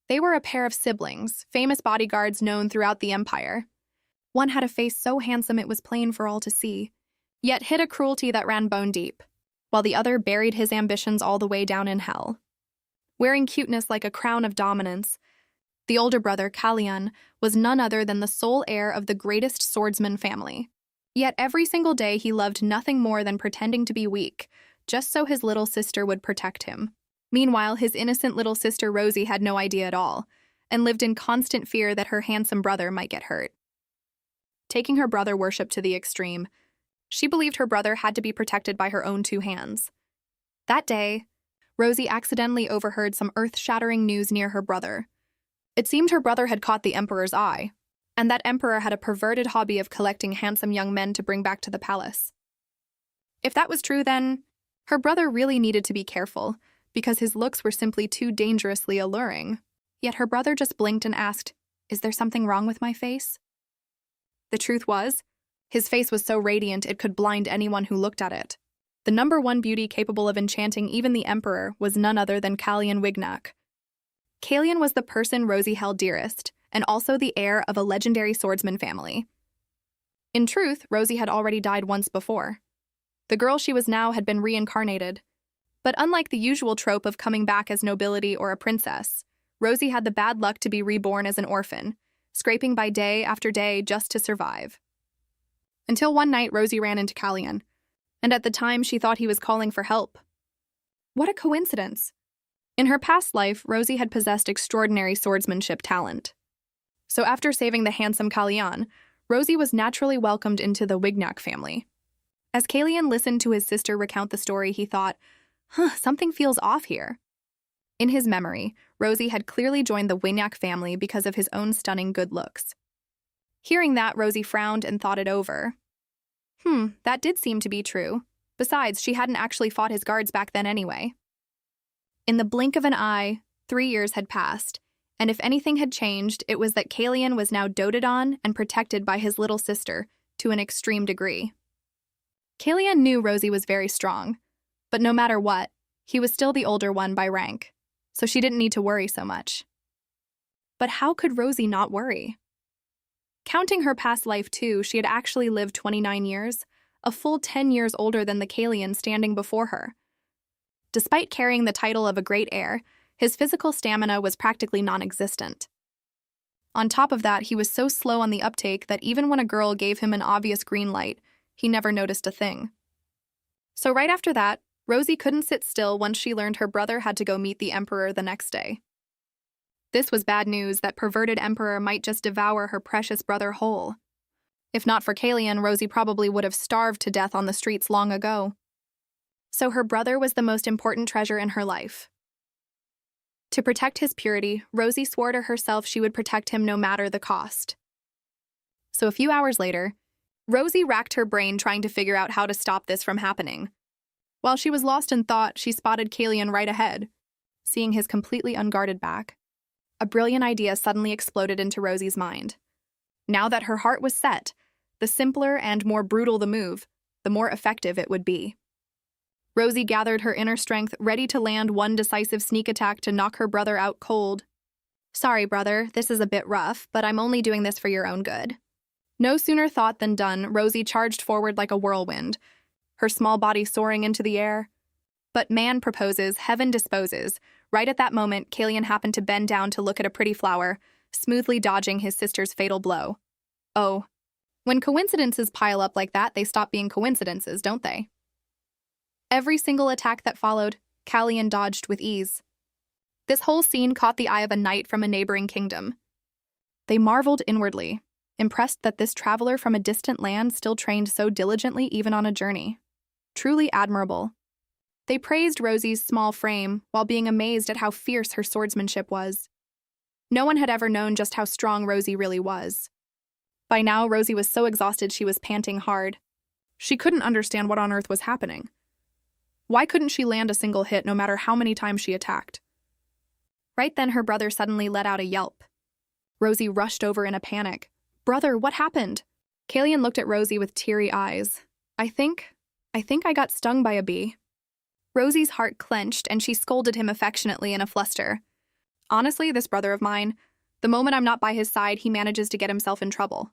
They were a pair of siblings, famous bodyguards known throughout the empire. One had a face so handsome it was plain for all to see, yet hid a cruelty that ran bone deep, while the other buried his ambitions all the way down in hell. Wearing cuteness like a crown of dominance, the older brother, Kalyan, was none other than the sole heir of the greatest swordsman family. Yet every single day he loved nothing more than pretending to be weak, just so his little sister would protect him. Meanwhile, his innocent little sister Rosie had no idea at all, and lived in constant fear that her handsome brother might get hurt. Taking her brother worship to the extreme, she believed her brother had to be protected by her own two hands. That day, Rosie accidentally overheard some earth-shattering news near her brother. It seemed her brother had caught the Emperor's eye, and that Emperor had a perverted hobby of collecting handsome young men to bring back to the palace. If that was true, then her brother really needed to be careful, because his looks were simply too dangerously alluring. Yet her brother just blinked and asked, "Is there something wrong with my face?" The truth was, his face was so radiant it could blind anyone who looked at it. The number one beauty capable of enchanting even the Emperor was none other than Kalyan Wignac. Kalyan was the person Rosie held dearest, and also the heir of a legendary swordsman family. In truth, Rosie had already died once before. The girl she was now had been reincarnated. But unlike the usual trope of coming back as nobility or a princess, Rosie had the bad luck to be reborn as an orphan, scraping by day after day just to survive. Until one night Rosie ran into Kalyan, and at the time she thought he was calling for help. What a coincidence! In her past life, Rosie had possessed extraordinary swordsmanship talent. So after saving the handsome Kalyan, Rosie was naturally welcomed into the Wignac family. As Kalyan listened to his sister recount the story, he thought, something feels off here. In his memory, Rosie had clearly joined the Wignac family because of his own stunning good looks. Hearing that, Rosie frowned and thought it over. That did seem to be true. Besides, she hadn't actually fought his guards back then anyway. In the blink of an eye, 3 years had passed, and if anything had changed, it was that Kalyan was now doted on and protected by his little sister to an extreme degree. Kalyan knew Rosie was very strong, but no matter what, he was still the older one by rank, so she didn't need to worry so much. But how could Rosie not worry? Counting her past life too, she had actually lived 29 years, a full 10 years older than the Kalyan standing before her. Despite carrying the title of a great heir, his physical stamina was practically non-existent. On top of that, he was so slow on the uptake that even when a girl gave him an obvious green light, he never noticed a thing. So right after that, Rosie couldn't sit still once she learned her brother had to go meet the Emperor the next day. This was bad news that perverted Emperor might just devour her precious brother whole. If not for Kalyan, Rosie probably would have starved to death on the streets long ago. So her brother was the most important treasure in her life. To protect his purity, Rosie swore to herself she would protect him no matter the cost. So a few hours later, Rosie racked her brain trying to figure out how to stop this from happening. While she was lost in thought, she spotted Kalyan right ahead, seeing his completely unguarded back. A brilliant idea suddenly exploded into Rosie's mind. Now that her heart was set, the simpler and more brutal the move, the more effective it would be. Rosie gathered her inner strength, ready to land one decisive sneak attack to knock her brother out cold. "Sorry, brother, this is a bit rough, but I'm only doing this for your own good." No sooner thought than done, Rosie charged forward like a whirlwind, her small body soaring into the air. But man proposes, heaven disposes. Right at that moment, Kalyan happened to bend down to look at a pretty flower, smoothly dodging his sister's fatal blow. Oh, when coincidences pile up like that, they stop being coincidences, don't they? Every single attack that followed, Kalyan dodged with ease. This whole scene caught the eye of a knight from a neighboring kingdom. They marveled inwardly, impressed that this traveler from a distant land still trained so diligently even on a journey. Truly admirable. They praised Rosie's small frame while being amazed at how fierce her swordsmanship was. No one had ever known just how strong Rosie really was. By now, Rosie was so exhausted she was panting hard. She couldn't understand what on earth was happening. Why couldn't she land a single hit no matter how many times she attacked? Right then, her brother suddenly let out a yelp. Rosie rushed over in a panic. "Brother, what happened?" Kalyan looked at Rosie with teary eyes. I think I got stung by a bee." Rosie's heart clenched and she scolded him affectionately in a fluster. Honestly, this brother of mine, the moment I'm not by his side, he manages to get himself in trouble.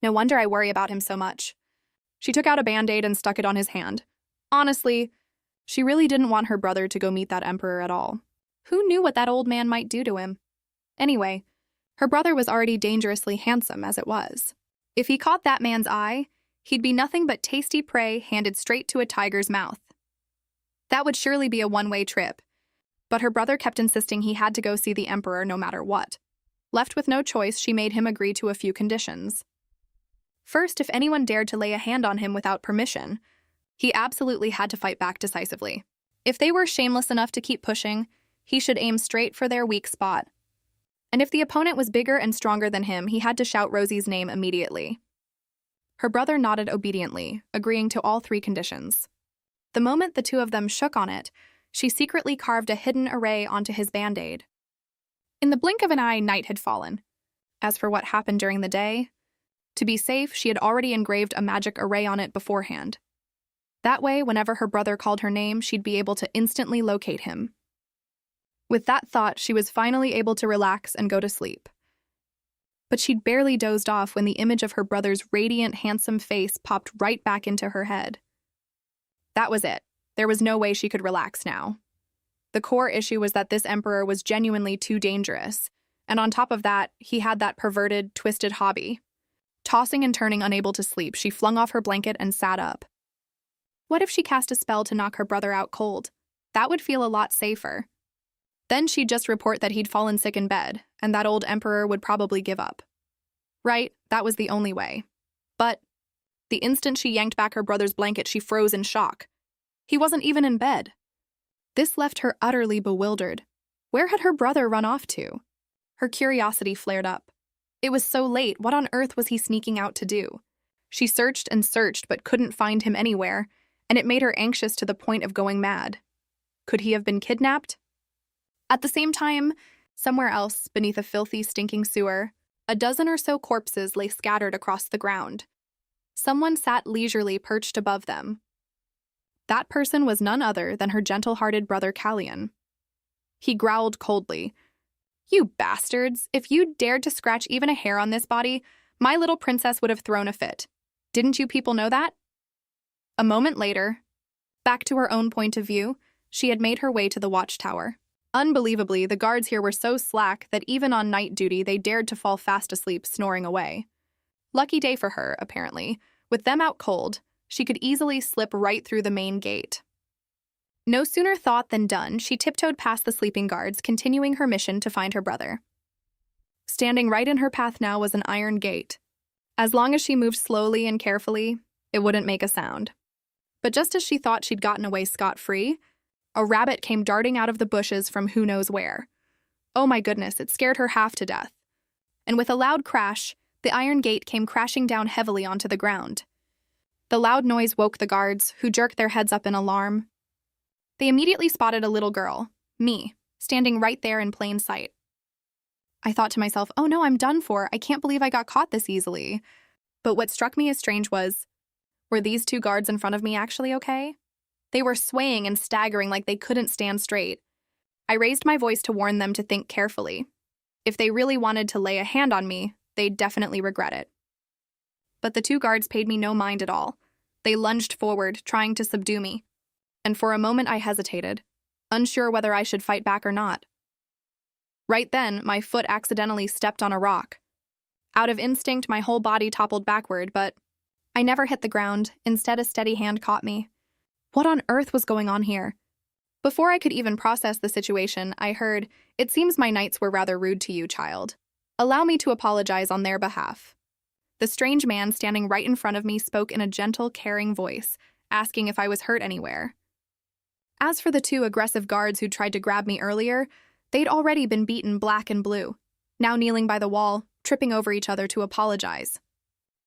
No wonder I worry about him so much. She took out a Band-Aid and stuck it on his hand. Honestly, she really didn't want her brother to go meet that emperor at all. Who knew what that old man might do to him? Anyway, her brother was already dangerously handsome as it was. If he caught that man's eye, he'd be nothing but tasty prey handed straight to a tiger's mouth. That would surely be a one-way trip, but her brother kept insisting he had to go see the emperor no matter what. Left with no choice, she made him agree to a few conditions. First, if anyone dared to lay a hand on him without permission, he absolutely had to fight back decisively. If they were shameless enough to keep pushing, he should aim straight for their weak spot. And if the opponent was bigger and stronger than him, he had to shout Rosie's name immediately. Her brother nodded obediently, agreeing to all three conditions. The moment the two of them shook on it, she secretly carved a hidden array onto his Band-Aid. In the blink of an eye, night had fallen. As for what happened during the day, to be safe, she had already engraved a magic array on it beforehand. That way, whenever her brother called her name, she'd be able to instantly locate him. With that thought, she was finally able to relax and go to sleep. But she'd barely dozed off when the image of her brother's radiant, handsome face popped right back into her head. That was it. There was no way she could relax now. The core issue was that this emperor was genuinely too dangerous, and on top of that, he had that perverted, twisted hobby. Tossing and turning, unable to sleep, she flung off her blanket and sat up. What if she cast a spell to knock her brother out cold? That would feel a lot safer. Then she'd just report that he'd fallen sick in bed, and that old emperor would probably give up. Right, that was the only way. But the instant she yanked back her brother's blanket, she froze in shock. He wasn't even in bed. This left her utterly bewildered. Where had her brother run off to? Her curiosity flared up. It was so late, what on earth was he sneaking out to do? She searched and searched but couldn't find him anywhere, and it made her anxious to the point of going mad. Could he have been kidnapped? At the same time, somewhere else, beneath a filthy, stinking sewer, a dozen or so corpses lay scattered across the ground. Someone sat leisurely perched above them. That person was none other than her gentle-hearted brother Callion. He growled coldly, "You bastards, if you dared to scratch even a hair on this body, my little princess would have thrown a fit. Didn't you people know that?" A moment later, back to her own point of view, she had made her way to the watchtower. Unbelievably, the guards here were so slack that even on night duty they dared to fall fast asleep snoring away. Lucky day for her, apparently. With them out cold, she could easily slip right through the main gate. No sooner thought than done, she tiptoed past the sleeping guards, continuing her mission to find her brother. Standing right in her path now was an iron gate. As long as she moved slowly and carefully, it wouldn't make a sound. But just as she thought she'd gotten away scot-free, a rabbit came darting out of the bushes from who knows where. Oh my goodness, it scared her half to death. And with a loud crash, the iron gate came crashing down heavily onto the ground. The loud noise woke the guards, who jerked their heads up in alarm. They immediately spotted a little girl, me, standing right there in plain sight. I thought to myself, oh no, I'm done for. I can't believe I got caught this easily. But what struck me as strange was, were these two guards in front of me actually okay? They were swaying and staggering like they couldn't stand straight. I raised my voice to warn them to think carefully. If they really wanted to lay a hand on me, they'd definitely regret it. But the two guards paid me no mind at all. They lunged forward, trying to subdue me. And for a moment I hesitated, unsure whether I should fight back or not. Right then, my foot accidentally stepped on a rock. Out of instinct, my whole body toppled backward, but I never hit the ground. Instead, a steady hand caught me. What on earth was going on here? Before I could even process the situation, I heard, "It seems my knights were rather rude to you, child. Allow me to apologize on their behalf." The strange man standing right in front of me spoke in a gentle, caring voice, asking if I was hurt anywhere. As for the two aggressive guards who tried to grab me earlier, they'd already been beaten black and blue, now kneeling by the wall, tripping over each other to apologize.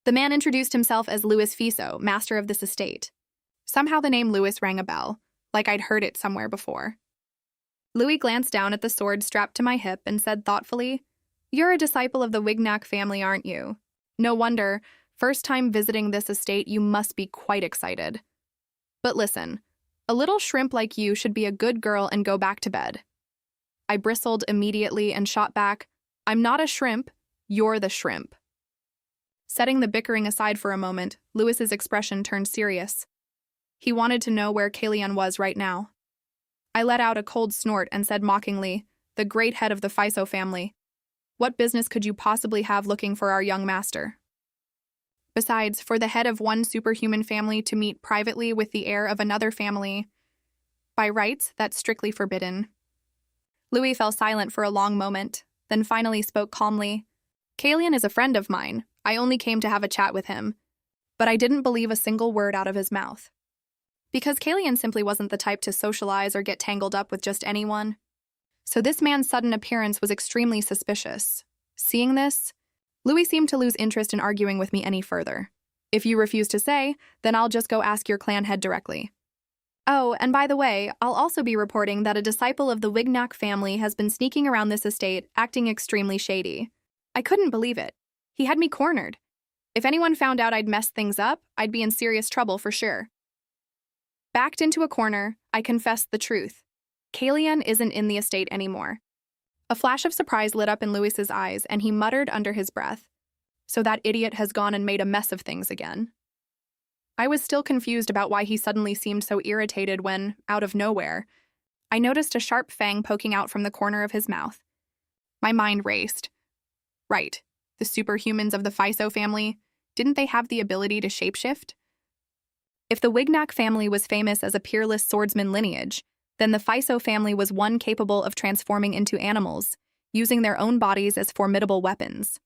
The man introduced himself as Louis Fiso, master of this estate. Somehow the name Louis rang a bell, like I'd heard it somewhere before. Louis glanced down at the sword strapped to my hip and said thoughtfully, "You're a disciple of the Wignac family, aren't you? No wonder, first time visiting this estate, you must be quite excited. But listen, a little shrimp like you should be a good girl and go back to bed." I bristled immediately and shot back, "I'm not a shrimp, you're the shrimp." Setting the bickering aside for a moment, Lewis's expression turned serious. He wanted to know where Kalian was right now. I let out a cold snort and said mockingly, "The great head of the Fiso family. What business could you possibly have looking for our young master? Besides, for the head of one superhuman family to meet privately with the heir of another family, by rights, that's strictly forbidden." Louis fell silent for a long moment, then finally spoke calmly. "Kalian is a friend of mine. I only came to have a chat with him." But I didn't believe a single word out of his mouth. Because Kalian simply wasn't the type to socialize or get tangled up with just anyone. So this man's sudden appearance was extremely suspicious. Seeing this, Louis seemed to lose interest in arguing with me any further. "If you refuse to say, then I'll just go ask your clan head directly. Oh, and by the way, I'll also be reporting that a disciple of the Wignac family has been sneaking around this estate, acting extremely shady." I couldn't believe it. He had me cornered. If anyone found out I'd messed things up, I'd be in serious trouble for sure. Backed into a corner, I confessed the truth. Kalian isn't in the estate anymore. A flash of surprise lit up in Lewis's eyes, and he muttered under his breath, "So that idiot has gone and made a mess of things again." I was still confused about why he suddenly seemed so irritated when, out of nowhere, I noticed a sharp fang poking out from the corner of his mouth. My mind raced. Right, the superhumans of the Fiso family, didn't they have the ability to shapeshift? If the Wignac family was famous as a peerless swordsman lineage, then the Fiso family was one capable of transforming into animals, using their own bodies as formidable weapons.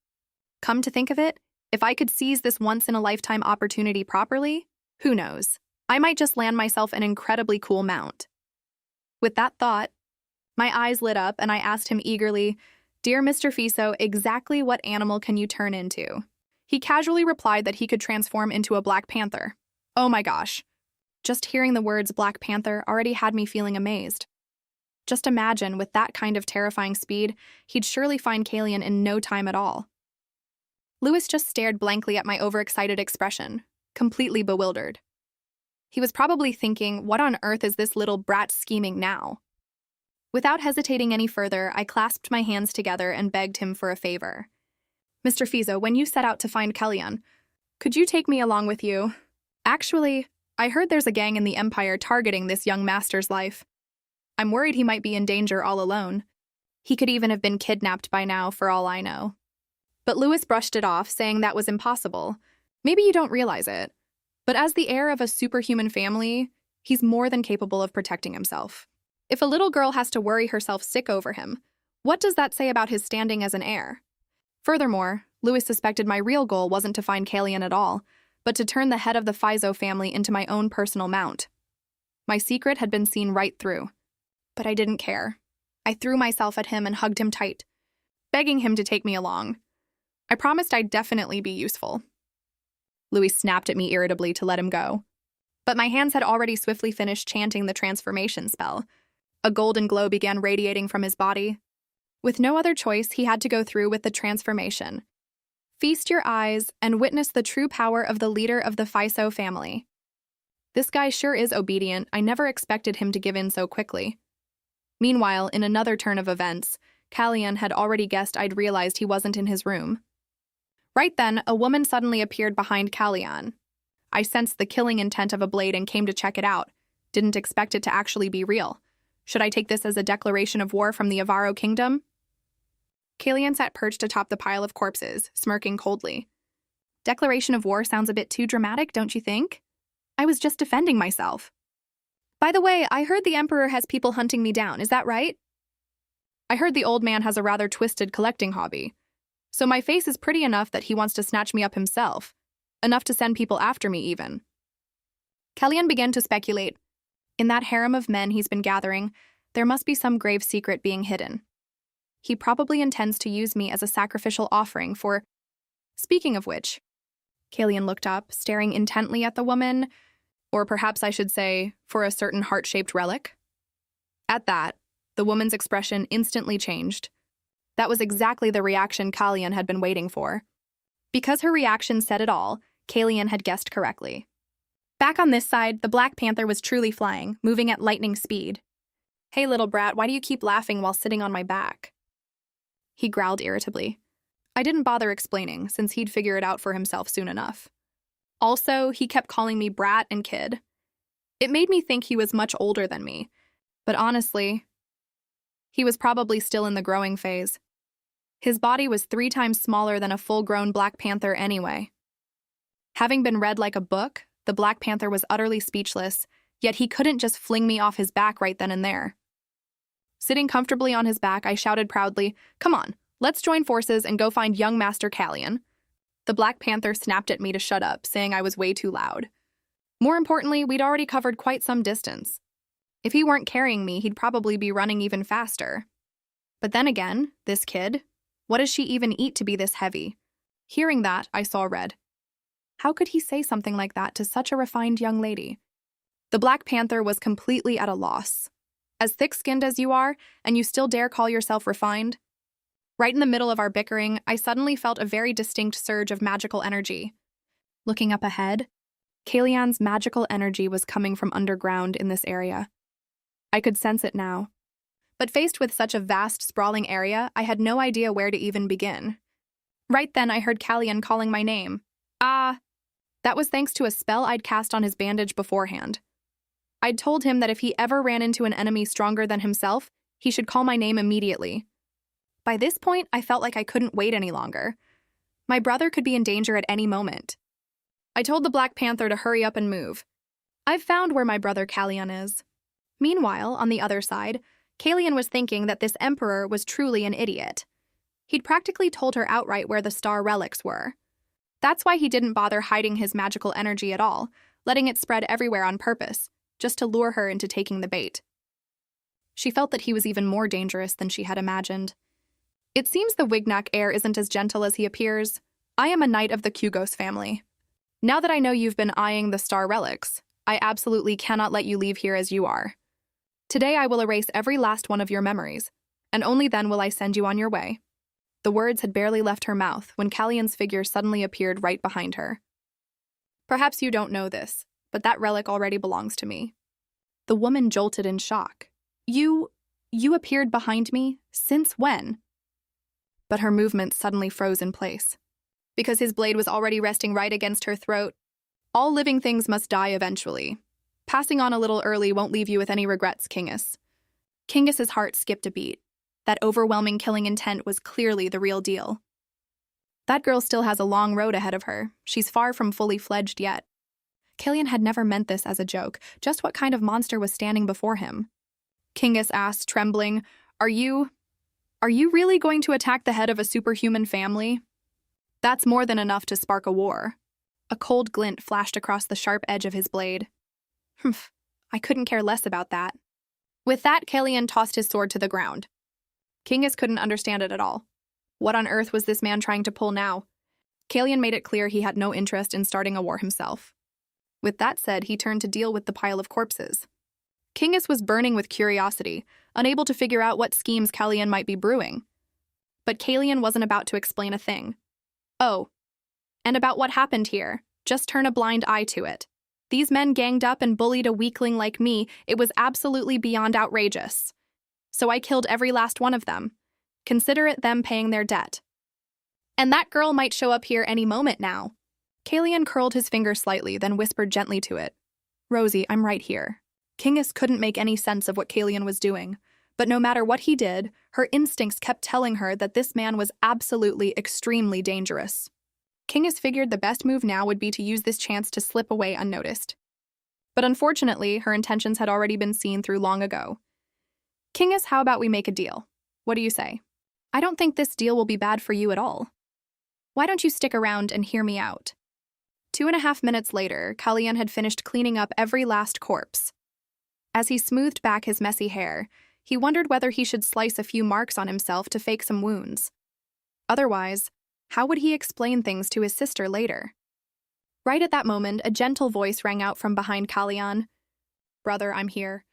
Come to think of it, if I could seize this once-in-a-lifetime opportunity properly, who knows? I might just land myself an incredibly cool mount. With that thought, my eyes lit up and I asked him eagerly, "Dear Mr. Fiso, exactly what animal can you turn into?" He casually replied that he could transform into a black panther. Oh my gosh. Just hearing the words Black Panther already had me feeling amazed. Just imagine, with that kind of terrifying speed, he'd surely find Kalian in no time at all. Louis just stared blankly at my overexcited expression, completely bewildered. He was probably thinking, what on earth is this little brat scheming now? Without hesitating any further, I clasped my hands together and begged him for a favor. "Mr. Fiso, when you set out to find Kalian, could you take me along with you? Actually, I heard there's a gang in the Empire targeting this young master's life. I'm worried he might be in danger all alone. He could even have been kidnapped by now, for all I know." But Louis brushed it off, saying that was impossible. Maybe you don't realize it, but as the heir of a superhuman family, he's more than capable of protecting himself. If a little girl has to worry herself sick over him, what does that say about his standing as an heir? Furthermore, Louis suspected my real goal wasn't to find Kalian at all, but to turn the head of the Fiso family into my own personal mount. My secret had been seen right through. But I didn't care. I threw myself at him and hugged him tight, begging him to take me along. I promised I'd definitely be useful. Louis snapped at me irritably to let him go. But my hands had already swiftly finished chanting the transformation spell. A golden glow began radiating from his body. With no other choice, he had to go through with the transformation. Feast your eyes and witness the true power of the leader of the Fiso family. This guy sure is obedient. I never expected him to give in so quickly. Meanwhile, in another turn of events, Kalian had already guessed I'd realized he wasn't in his room. Right then, a woman suddenly appeared behind Kalian. I sensed the killing intent of a blade and came to check it out. Didn't expect it to actually be real. Should I take this as a declaration of war from the Avaro kingdom? Kalian sat perched atop the pile of corpses, smirking coldly. Declaration of war sounds a bit too dramatic, don't you think? I was just defending myself. By the way, I heard the Emperor has people hunting me down, is that right? I heard the old man has a rather twisted collecting hobby. So my face is pretty enough that he wants to snatch me up himself. Enough to send people after me, even. Kalian began to speculate. In that harem of men he's been gathering, there must be some grave secret being hidden. He probably intends to use me as a sacrificial offering for... Speaking of which, Kalian looked up, staring intently at the woman, or perhaps I should say, for a certain heart-shaped relic. At that, the woman's expression instantly changed. That was exactly the reaction Kalian had been waiting for. Because her reaction said it all, Kalian had guessed correctly. Back on this side, the Black Panther was truly flying, moving at lightning speed. Hey, little brat, why do you keep laughing while sitting on my back? He growled irritably. I didn't bother explaining, since he'd figure it out for himself soon enough. Also, he kept calling me brat and kid. It made me think he was much older than me, but honestly, he was probably still in the growing phase. His body was 3 times smaller than a full-grown Black Panther anyway. Having been read like a book, the Black Panther was utterly speechless, yet he couldn't just fling me off his back right then and there. Sitting comfortably on his back, I shouted proudly, "Come on, let's join forces and go find young Master Callion." The Black Panther snapped at me to shut up, saying I was way too loud. More importantly, we'd already covered quite some distance. If he weren't carrying me, he'd probably be running even faster. But then again, this kid, what does she even eat to be this heavy? Hearing that, I saw red. How could he say something like that to such a refined young lady? The Black Panther was completely at a loss. As thick-skinned as you are, and you still dare call yourself refined? Right in the middle of our bickering, I suddenly felt a very distinct surge of magical energy. Looking up ahead, Callion's magical energy was coming from underground in this area. I could sense it now. But faced with such a vast, sprawling area, I had no idea where to even begin. Right then, I heard Callion calling my name. That was thanks to a spell I'd cast on his bandage beforehand. I'd told him that if he ever ran into an enemy stronger than himself, he should call my name immediately. By this point, I felt like I couldn't wait any longer. My brother could be in danger at any moment. I told the Black Panther to hurry up and move. I've found where my brother Callion is. Meanwhile, on the other side, Callion was thinking that this emperor was truly an idiot. He'd practically told her outright where the star relics were. That's why he didn't bother hiding his magical energy at all, letting it spread everywhere on purpose, just to lure her into taking the bait. She felt that he was even more dangerous than she had imagined. It seems the Wignac heir isn't as gentle as he appears. I am a knight of the Kugos family. Now that I know you've been eyeing the star relics, I absolutely cannot let you leave here as you are. Today I will erase every last one of your memories, and only then will I send you on your way. The words had barely left her mouth when Callion's figure suddenly appeared right behind her. Perhaps you don't know this, but that relic already belongs to me. The woman jolted in shock. You appeared behind me? Since when? But her movements suddenly froze in place. Because his blade was already resting right against her throat. All living things must die eventually. Passing on a little early won't leave you with any regrets, Kingus. Kingus's heart skipped a beat. That overwhelming killing intent was clearly the real deal. That girl still has a long road ahead of her. She's far from fully fledged yet. Callion had never meant this as a joke, just what kind of monster was standing before him. Kingus asked, trembling, Are you really going to attack the head of a superhuman family? That's more than enough to spark a war. A cold glint flashed across the sharp edge of his blade. Humph, I couldn't care less about that. With that, Callion tossed his sword to the ground. Kingus couldn't understand it at all. What on earth was this man trying to pull now? Callion made it clear he had no interest in starting a war himself. With that said, he turned to deal with the pile of corpses. Kingus was burning with curiosity, unable to figure out what schemes Callion might be brewing. But Callion wasn't about to explain a thing. Oh, and about what happened here, just turn a blind eye to it. These men ganged up and bullied a weakling like me. It was absolutely beyond outrageous. So I killed every last one of them. Consider it them paying their debt. And that girl might show up here any moment now. Callion curled his finger slightly, then whispered gently to it. Rosie, I'm right here. Kingus couldn't make any sense of what Callion was doing, but no matter what he did, her instincts kept telling her that this man was absolutely extremely dangerous. Kingus figured the best move now would be to use this chance to slip away unnoticed. But unfortunately, her intentions had already been seen through long ago. Kingus, how about we make a deal? What do you say? I don't think this deal will be bad for you at all. Why don't you stick around and hear me out? 2.5 minutes later, Callion had finished cleaning up every last corpse. As he smoothed back his messy hair, he wondered whether he should slice a few marks on himself to fake some wounds. Otherwise, how would he explain things to his sister later? Right at that moment, a gentle voice rang out from behind Callion. Brother, I'm here.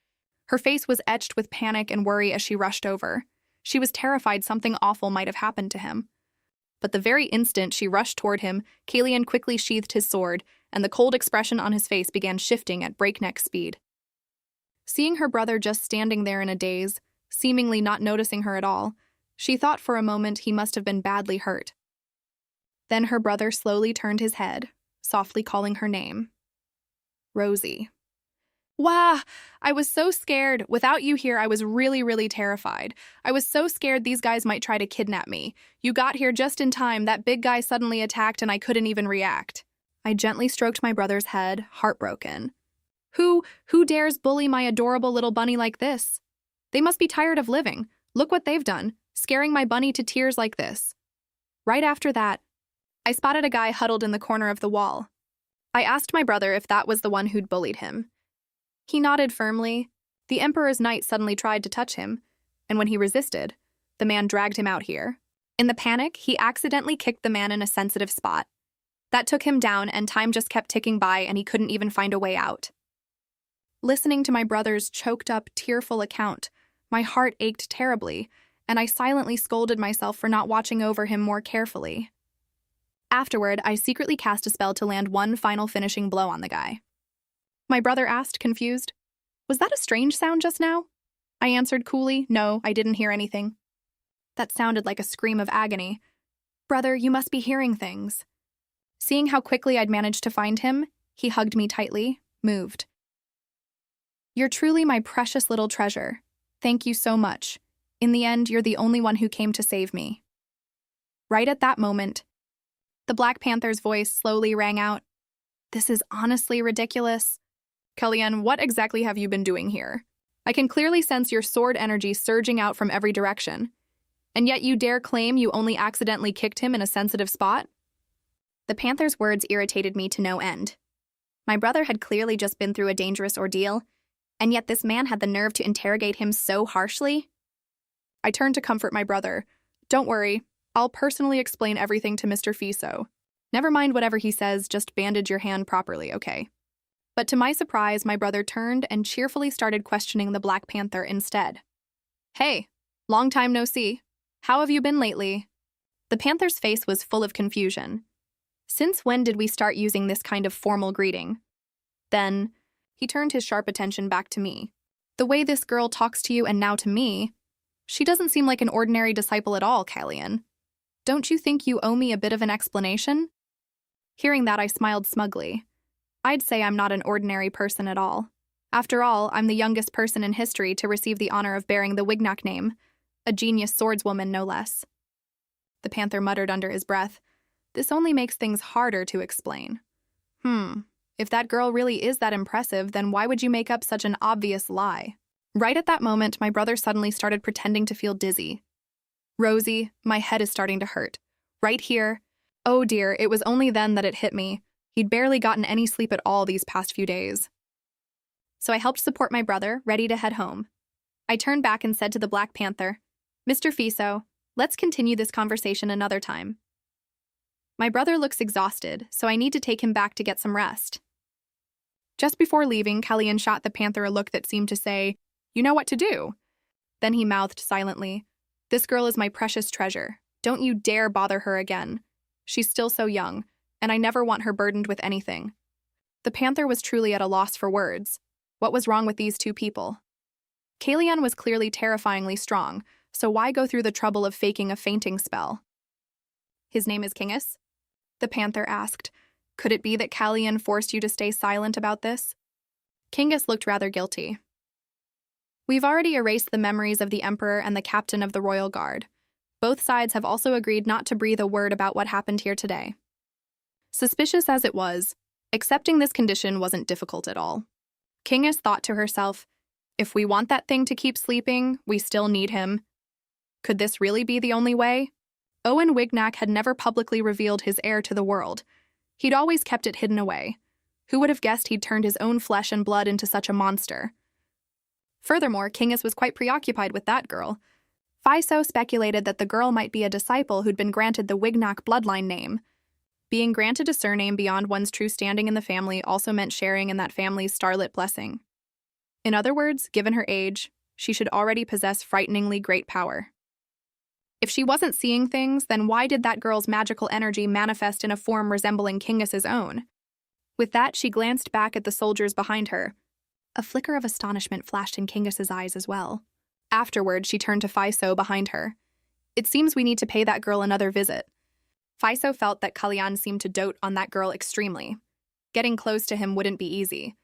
Her face was etched with panic and worry as she rushed over. She was terrified something awful might have happened to him. But the very instant she rushed toward him, Callion quickly sheathed his sword, and the cold expression on his face began shifting at breakneck speed. Seeing her brother just standing there in a daze, seemingly not noticing her at all, she thought for a moment he must have been badly hurt. Then her brother slowly turned his head, softly calling her name. Rosie. Wah! I was so scared. Without you here, I was really terrified. I was so scared these guys might try to kidnap me. You got here just in time. That big guy suddenly attacked and I couldn't even react. I gently stroked my brother's head, heartbroken. Who dares bully my adorable little bunny like this? They must be tired of living. Look what they've done, scaring my bunny to tears like this. Right after that, I spotted a guy huddled in the corner of the wall. I asked my brother if that was the one who'd bullied him. He nodded firmly. The Emperor's knight suddenly tried to touch him, and when he resisted, the man dragged him out here. In the panic, he accidentally kicked the man in a sensitive spot. That took him down, and time just kept ticking by, and he couldn't even find a way out. Listening to my brother's choked-up, tearful account, my heart ached terribly, and I silently scolded myself for not watching over him more carefully. Afterward, I secretly cast a spell to land one final finishing blow on the guy. My brother asked, confused, "Was that a strange sound just now?" I answered coolly, "No, I didn't hear anything." That sounded like a scream of agony. "Brother, you must be hearing things." Seeing how quickly I'd managed to find him, he hugged me tightly, moved. "You're truly my precious little treasure. Thank you so much. In the end, you're the only one who came to save me." Right at that moment, the Black Panther's voice slowly rang out. "This is honestly ridiculous. Kellyanne, what exactly have you been doing here? I can clearly sense your sword energy surging out from every direction. And yet you dare claim you only accidentally kicked him in a sensitive spot?" The Panther's words irritated me to no end. My brother had clearly just been through a dangerous ordeal, and yet this man had the nerve to interrogate him so harshly. I turned to comfort my brother. "Don't worry, I'll personally explain everything to Mr. Fiso. Never mind whatever he says, just bandage your hand properly, okay?" But to my surprise, my brother turned and cheerfully started questioning the Black Panther instead. "Hey, long time no see. How have you been lately?" The Panther's face was full of confusion. Since when did we start using this kind of formal greeting? Then, he turned his sharp attention back to me. "The way this girl talks to you and now to me, she doesn't seem like an ordinary disciple at all, Kellyanne. Don't you think you owe me a bit of an explanation?" Hearing that, I smiled smugly. I'd say I'm not an ordinary person at all. After all, I'm the youngest person in history to receive the honor of bearing the Wignac name, a genius swordswoman no less. The Panther muttered under his breath, "This only makes things harder to explain. If that girl really is that impressive, then why would you make up such an obvious lie?" Right at that moment, my brother suddenly started pretending to feel dizzy. "Rosie, my head is starting to hurt. Right here. Oh dear, it was only then that it hit me. He'd barely gotten any sleep at all these past few days." So I helped support my brother, ready to head home. I turned back and said to the Black Panther, "Mr. Fiso, let's continue this conversation another time. My brother looks exhausted, so I need to take him back to get some rest." Just before leaving, Kellyanne shot the Panther a look that seemed to say, "You know what to do." Then he mouthed silently, "This girl is my precious treasure. Don't you dare bother her again. She's still so young, and I never want her burdened with anything." The Panther was truly at a loss for words. What was wrong with these two people? Kellyanne was clearly terrifyingly strong, so why go through the trouble of faking a fainting spell? "His name is Kingus?" the Panther asked. "Could it be that Kellyanne forced you to stay silent about this?" Kingus looked rather guilty. "We've already erased the memories of the Emperor and the captain of the Royal Guard. Both sides have also agreed not to breathe a word about what happened here today." Suspicious as it was, accepting this condition wasn't difficult at all. Kingus thought to herself, if we want that thing to keep sleeping, we still need him. Could this really be the only way? Owen Wignac had never publicly revealed his heir to the world. He'd always kept it hidden away. Who would have guessed he'd turned his own flesh and blood into such a monster? Furthermore, Kingus was quite preoccupied with that girl. Fiso speculated that the girl might be a disciple who'd been granted the Wignac bloodline name. Being granted a surname beyond one's true standing in the family also meant sharing in that family's starlit blessing. In other words, given her age, she should already possess frighteningly great power. If she wasn't seeing things, then why did that girl's magical energy manifest in a form resembling Kingus's own? With that, she glanced back at the soldiers behind her. A flicker of astonishment flashed in Kingus's eyes as well. Afterward, she turned to Faiso behind her. It seems we need to pay that girl another visit. Faiso felt that Kalyan seemed to dote on that girl extremely. Getting close to him wouldn't be easy.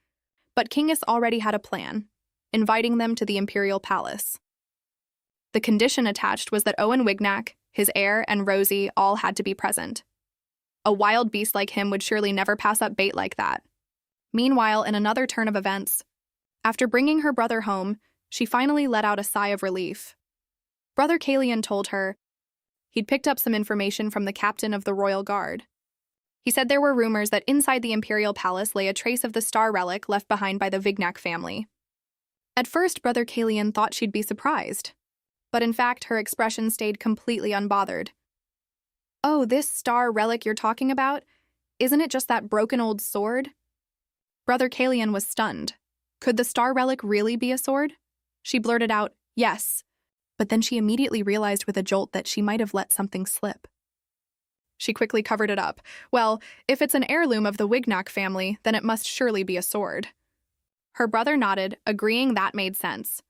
But Kingus already had a plan, inviting them to the Imperial Palace. The condition attached was that Owen Wignac, his heir, and Rosie all had to be present. A wild beast like him would surely never pass up bait like that. Meanwhile, in another turn of events, after bringing her brother home, she finally let out a sigh of relief. Brother Kalyan told her he'd picked up some information from the captain of the Royal Guard. He said there were rumors that inside the Imperial Palace lay a trace of the star relic left behind by the Wignac family. At first, Brother Kalyan thought she'd be surprised, but in fact, her expression stayed completely unbothered. "Oh, this star relic you're talking about? Isn't it just that broken old sword?" Brother Kalyan was stunned. Could the star relic really be a sword? She blurted out, "Yes," but then she immediately realized with a jolt that she might have let something slip. She quickly covered it up. Well, if it's an heirloom of the Wignac family, then it must surely be a sword. Her brother nodded, agreeing that made sense.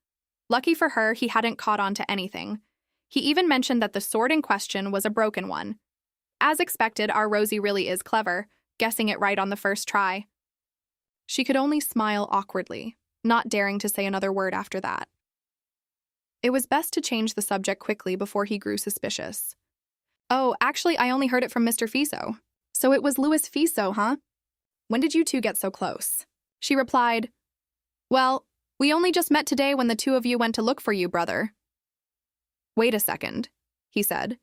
Lucky for her, he hadn't caught on to anything. He even mentioned that the sword in question was a broken one. As expected, our Rosie really is clever, guessing it right on the first try. She could only smile awkwardly, not daring to say another word after that. It was best to change the subject quickly before he grew suspicious. "Oh, actually, I only heard it from Mr. Fiso. So it was Louis Fiso, huh? When did you two get so close?" She replied, "Well, we only just met today when the two of you went to look for you, brother." "Wait a second," he said.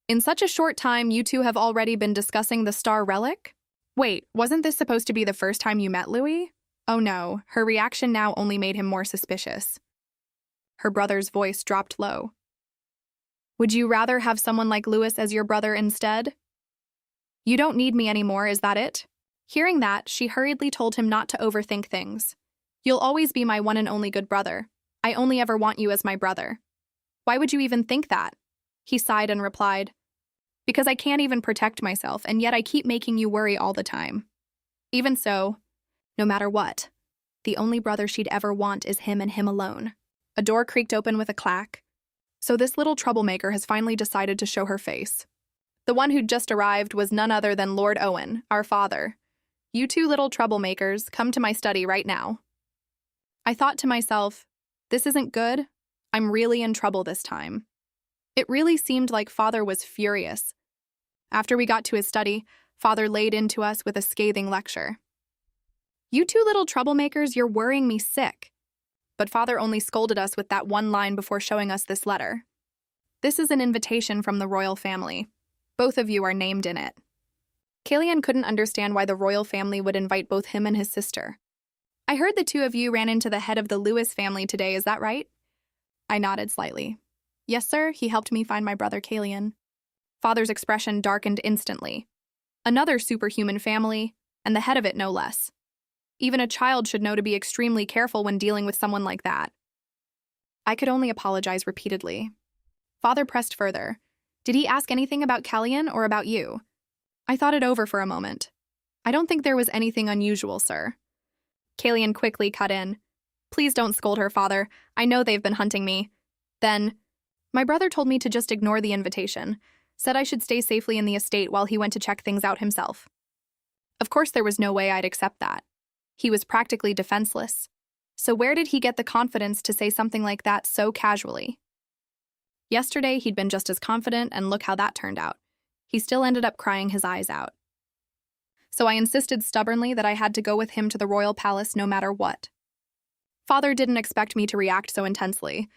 "In such a short time, you two have already been discussing the star relic? Wait, wasn't this supposed to be the first time you met Louis?" Oh no, her reaction now only made him more suspicious. Her brother's voice dropped low. "Would you rather have someone like Louis as your brother instead? You don't need me anymore, is that it?" Hearing that, she hurriedly told him not to overthink things. "You'll always be my one and only good brother. I only ever want you as my brother." "Why would you even think that?" He sighed and replied, "Because I can't even protect myself, and yet I keep making you worry all the time." Even so, no matter what, the only brother she'd ever want is him and him alone. A door creaked open with a clack. So this little troublemaker has finally decided to show her face. The one who'd just arrived was none other than Lord Owen, our father. "You two little troublemakers, come to my study right now." I thought to myself, this isn't good. I'm really in trouble this time. It really seemed like Father was furious. After we got to his study, Father laid into us with a scathing lecture. "You two little troublemakers, you're worrying me sick." But Father only scolded us with that one line before showing us this letter. "This is an invitation from the royal family. Both of you are named in it." Kalyan couldn't understand why the royal family would invite both him and his sister. "I heard the two of you ran into the head of the Lewis family today, is that right?" I nodded slightly. "Yes, sir, he helped me find my brother Kalyan." Father's expression darkened instantly. Another superhuman family, and the head of it no less. Even a child should know to be extremely careful when dealing with someone like that. I could only apologize repeatedly. Father pressed further. "Did he ask anything about Kalyan or about you?" I thought it over for a moment. "I don't think there was anything unusual, sir." Kalyan quickly cut in. "Please don't scold her, Father. I know they've been hunting me." Then, "My brother told me to just ignore the invitation, said I should stay safely in the estate while he went to check things out himself." Of course there was no way I'd accept that. He was practically defenseless. So where did he get the confidence to say something like that so casually? Yesterday, he'd been just as confident, and look how that turned out. He still ended up crying his eyes out. So I insisted stubbornly that I had to go with him to the royal palace no matter what. Father didn't expect me to react so intensely.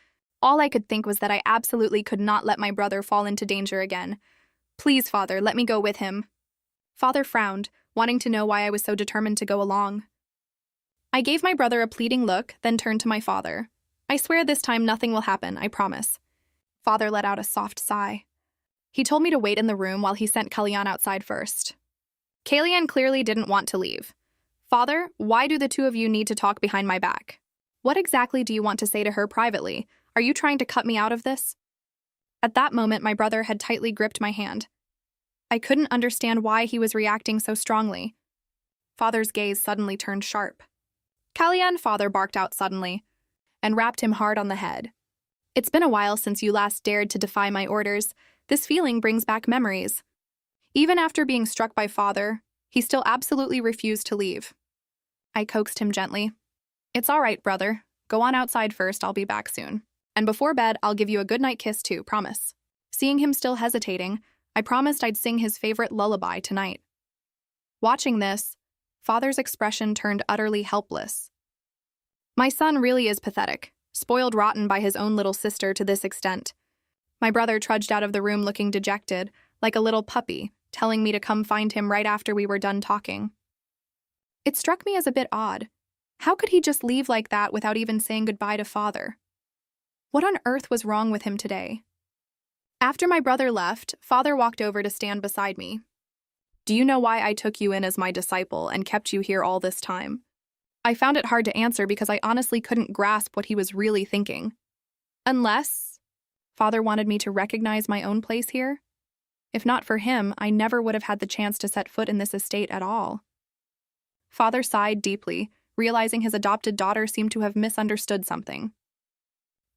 All I could think was that I absolutely could not let my brother fall into danger again. "Please, Father, let me go with him." Father frowned, wanting to know why I was so determined to go along. I gave my brother a pleading look, then turned to my father. "I swear this time nothing will happen, I promise." Father let out a soft sigh. He told me to wait in the room while he sent Kalyan outside first. Kalyan clearly didn't want to leave. "Father, why do the two of you need to talk behind my back? What exactly do you want to say to her privately? Are you trying to cut me out of this?" At that moment, my brother had tightly gripped my hand. I couldn't understand why he was reacting so strongly. Father's gaze suddenly turned sharp. Kalyan, father barked out suddenly, and rapped him hard on the head. It's been a while since you last dared to defy my orders. This feeling brings back memories. Even after being struck by father, he still absolutely refused to leave. I coaxed him gently. It's all right, brother. Go on outside first, I'll be back soon. And before bed, I'll give you a goodnight kiss too, promise. Seeing him still hesitating, I promised I'd sing his favorite lullaby tonight. Watching this, father's expression turned utterly helpless. My son really is pathetic, spoiled rotten by his own little sister to this extent. My brother trudged out of the room looking dejected, like a little puppy, telling me to come find him right after we were done talking. It struck me as a bit odd. How could he just leave like that without even saying goodbye to father? What on earth was wrong with him today? After my brother left, father walked over to stand beside me. Do you know why I took you in as my disciple and kept you here all this time? I found it hard to answer because I honestly couldn't grasp what he was really thinking. Unless father wanted me to recognize my own place here? If not for him, I never would have had the chance to set foot in this estate at all. Father sighed deeply, realizing his adopted daughter seemed to have misunderstood something.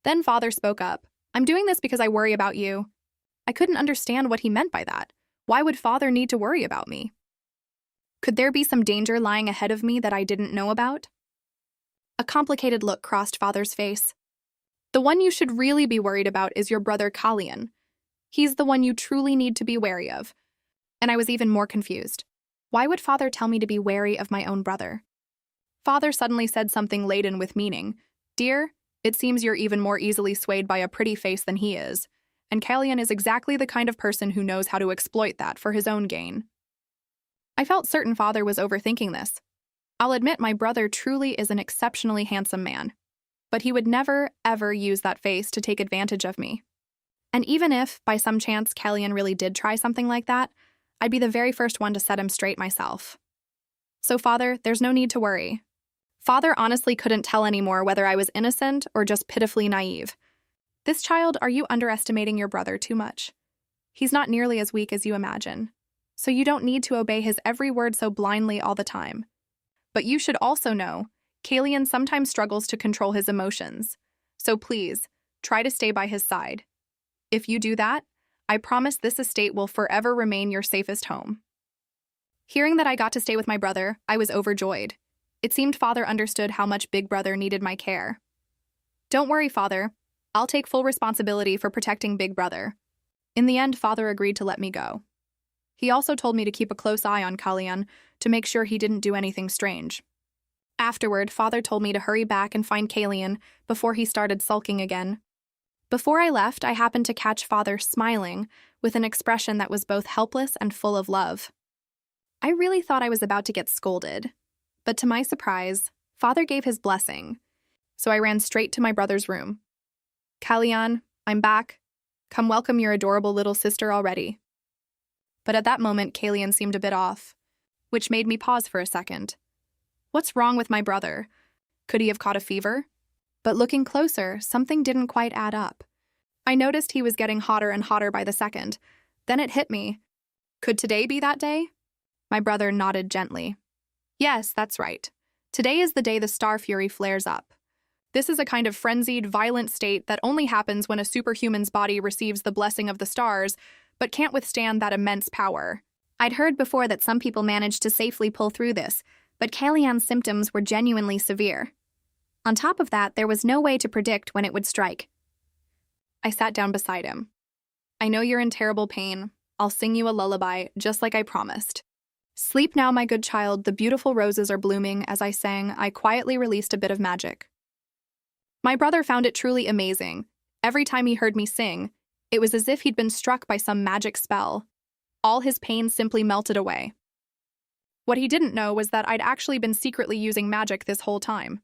Then father spoke up. I'm doing this because I worry about you. I couldn't understand what he meant by that. Why would father need to worry about me? Could there be some danger lying ahead of me that I didn't know about? A complicated look crossed father's face. The one you should really be worried about is your brother Kalyan. He's the one you truly need to be wary of. And I was even more confused. Why would father tell me to be wary of my own brother? Father suddenly said something laden with meaning. Dear, it seems you're even more easily swayed by a pretty face than he is, and Kalyan is exactly the kind of person who knows how to exploit that for his own gain. I felt certain father was overthinking this. I'll admit my brother truly is an exceptionally handsome man, but he would never, ever use that face to take advantage of me. And even if, by some chance, Kalyan really did try something like that, I'd be the very first one to set him straight myself. So, father, there's no need to worry. Father honestly couldn't tell anymore whether I was innocent or just pitifully naive. This child, are you underestimating your brother too much? He's not nearly as weak as you imagine, so you don't need to obey his every word so blindly all the time. But you should also know, Kalyan sometimes struggles to control his emotions, so please, try to stay by his side. If you do that, I promise this estate will forever remain your safest home. Hearing that I got to stay with my brother, I was overjoyed. It seemed father understood how much big brother needed my care. Don't worry, father. I'll take full responsibility for protecting big brother. In the end, father agreed to let me go. He also told me to keep a close eye on Kalyan to make sure he didn't do anything strange. Afterward, father told me to hurry back and find Kalyan before he started sulking again. Before I left, I happened to catch father smiling with an expression that was both helpless and full of love. I really thought I was about to get scolded, but to my surprise, father gave his blessing, so I ran straight to my brother's room. Kalyan, I'm back. Come welcome your adorable little sister already. But at that moment, Kalyan seemed a bit off, which made me pause for a second. What's wrong with my brother? Could he have caught a fever? But looking closer, something didn't quite add up. I noticed he was getting hotter and hotter by the second. Then it hit me. Could today be that day? My brother nodded gently. Yes, that's right. Today is the day the star fury flares up. This is a kind of frenzied, violent state that only happens when a superhuman's body receives the blessing of the stars, but can't withstand that immense power. I'd heard before that some people managed to safely pull through this, but Kalyan's symptoms were genuinely severe. On top of that, there was no way to predict when it would strike. I sat down beside him. I know you're in terrible pain. I'll sing you a lullaby, just like I promised. Sleep now, my good child, the beautiful roses are blooming. As I sang, I quietly released a bit of magic. My brother found it truly amazing. Every time he heard me sing, it was as if he'd been struck by some magic spell. All his pain simply melted away. What he didn't know was that I'd actually been secretly using magic this whole time.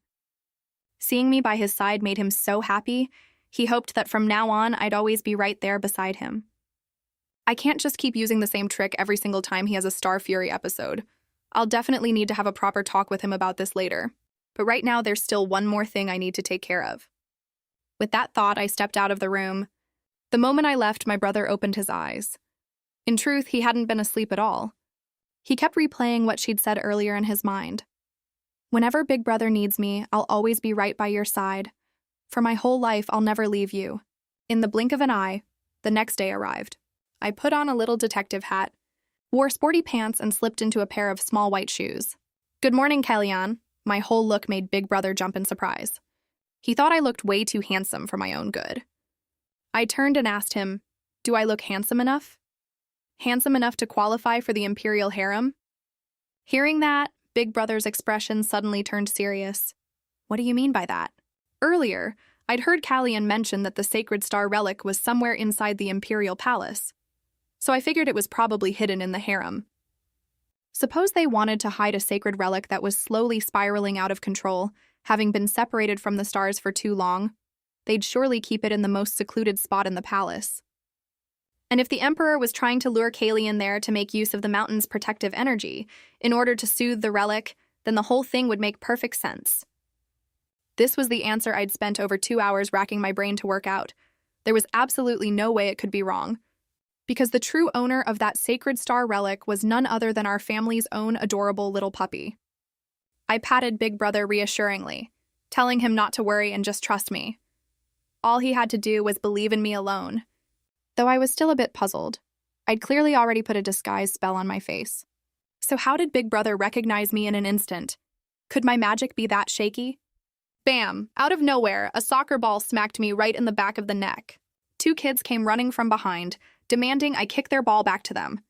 Seeing me by his side made him so happy, he hoped that from now on I'd always be right there beside him. I can't just keep using the same trick every single time he has a Star Fury episode. I'll definitely need to have a proper talk with him about this later. But right now there's still one more thing I need to take care of. With that thought, I stepped out of the room. The moment I left, my brother opened his eyes. In truth, he hadn't been asleep at all. He kept replaying what she'd said earlier in his mind. Whenever Big Brother needs me, I'll always be right by your side. For my whole life, I'll never leave you. In the blink of an eye, the next day arrived. I put on a little detective hat, wore sporty pants, and slipped into a pair of small white shoes. Good morning, Kellyanne. My whole look made Big Brother jump in surprise. He thought I looked way too handsome for my own good. I turned and asked him, do I look handsome enough? Handsome enough to qualify for the Imperial harem? Hearing that, Big Brother's expression suddenly turned serious. What do you mean by that? Earlier, I'd heard Kellyanne mention that the Sacred Star relic was somewhere inside the Imperial Palace, so I figured it was probably hidden in the harem. Suppose they wanted to hide a sacred relic that was slowly spiraling out of control, having been separated from the stars for too long. They'd surely keep it in the most secluded spot in the palace. And if the Emperor was trying to lure Kellyanne there to make use of the mountain's protective energy in order to soothe the relic, then the whole thing would make perfect sense. This was the answer I'd spent over 2 hours racking my brain to work out. There was absolutely no way it could be wrong, because the true owner of that Sacred Star relic was none other than our family's own adorable little puppy. I patted Big Brother reassuringly, telling him not to worry and just trust me. All he had to do was believe in me alone. Though I was still a bit puzzled. I'd clearly already put a disguise spell on my face. So how did Big Brother recognize me in an instant? Could my magic be that shaky? Bam! Out of nowhere, a soccer ball smacked me right in the back of the neck. 2 kids came running from behind, demanding I kick their ball back to them.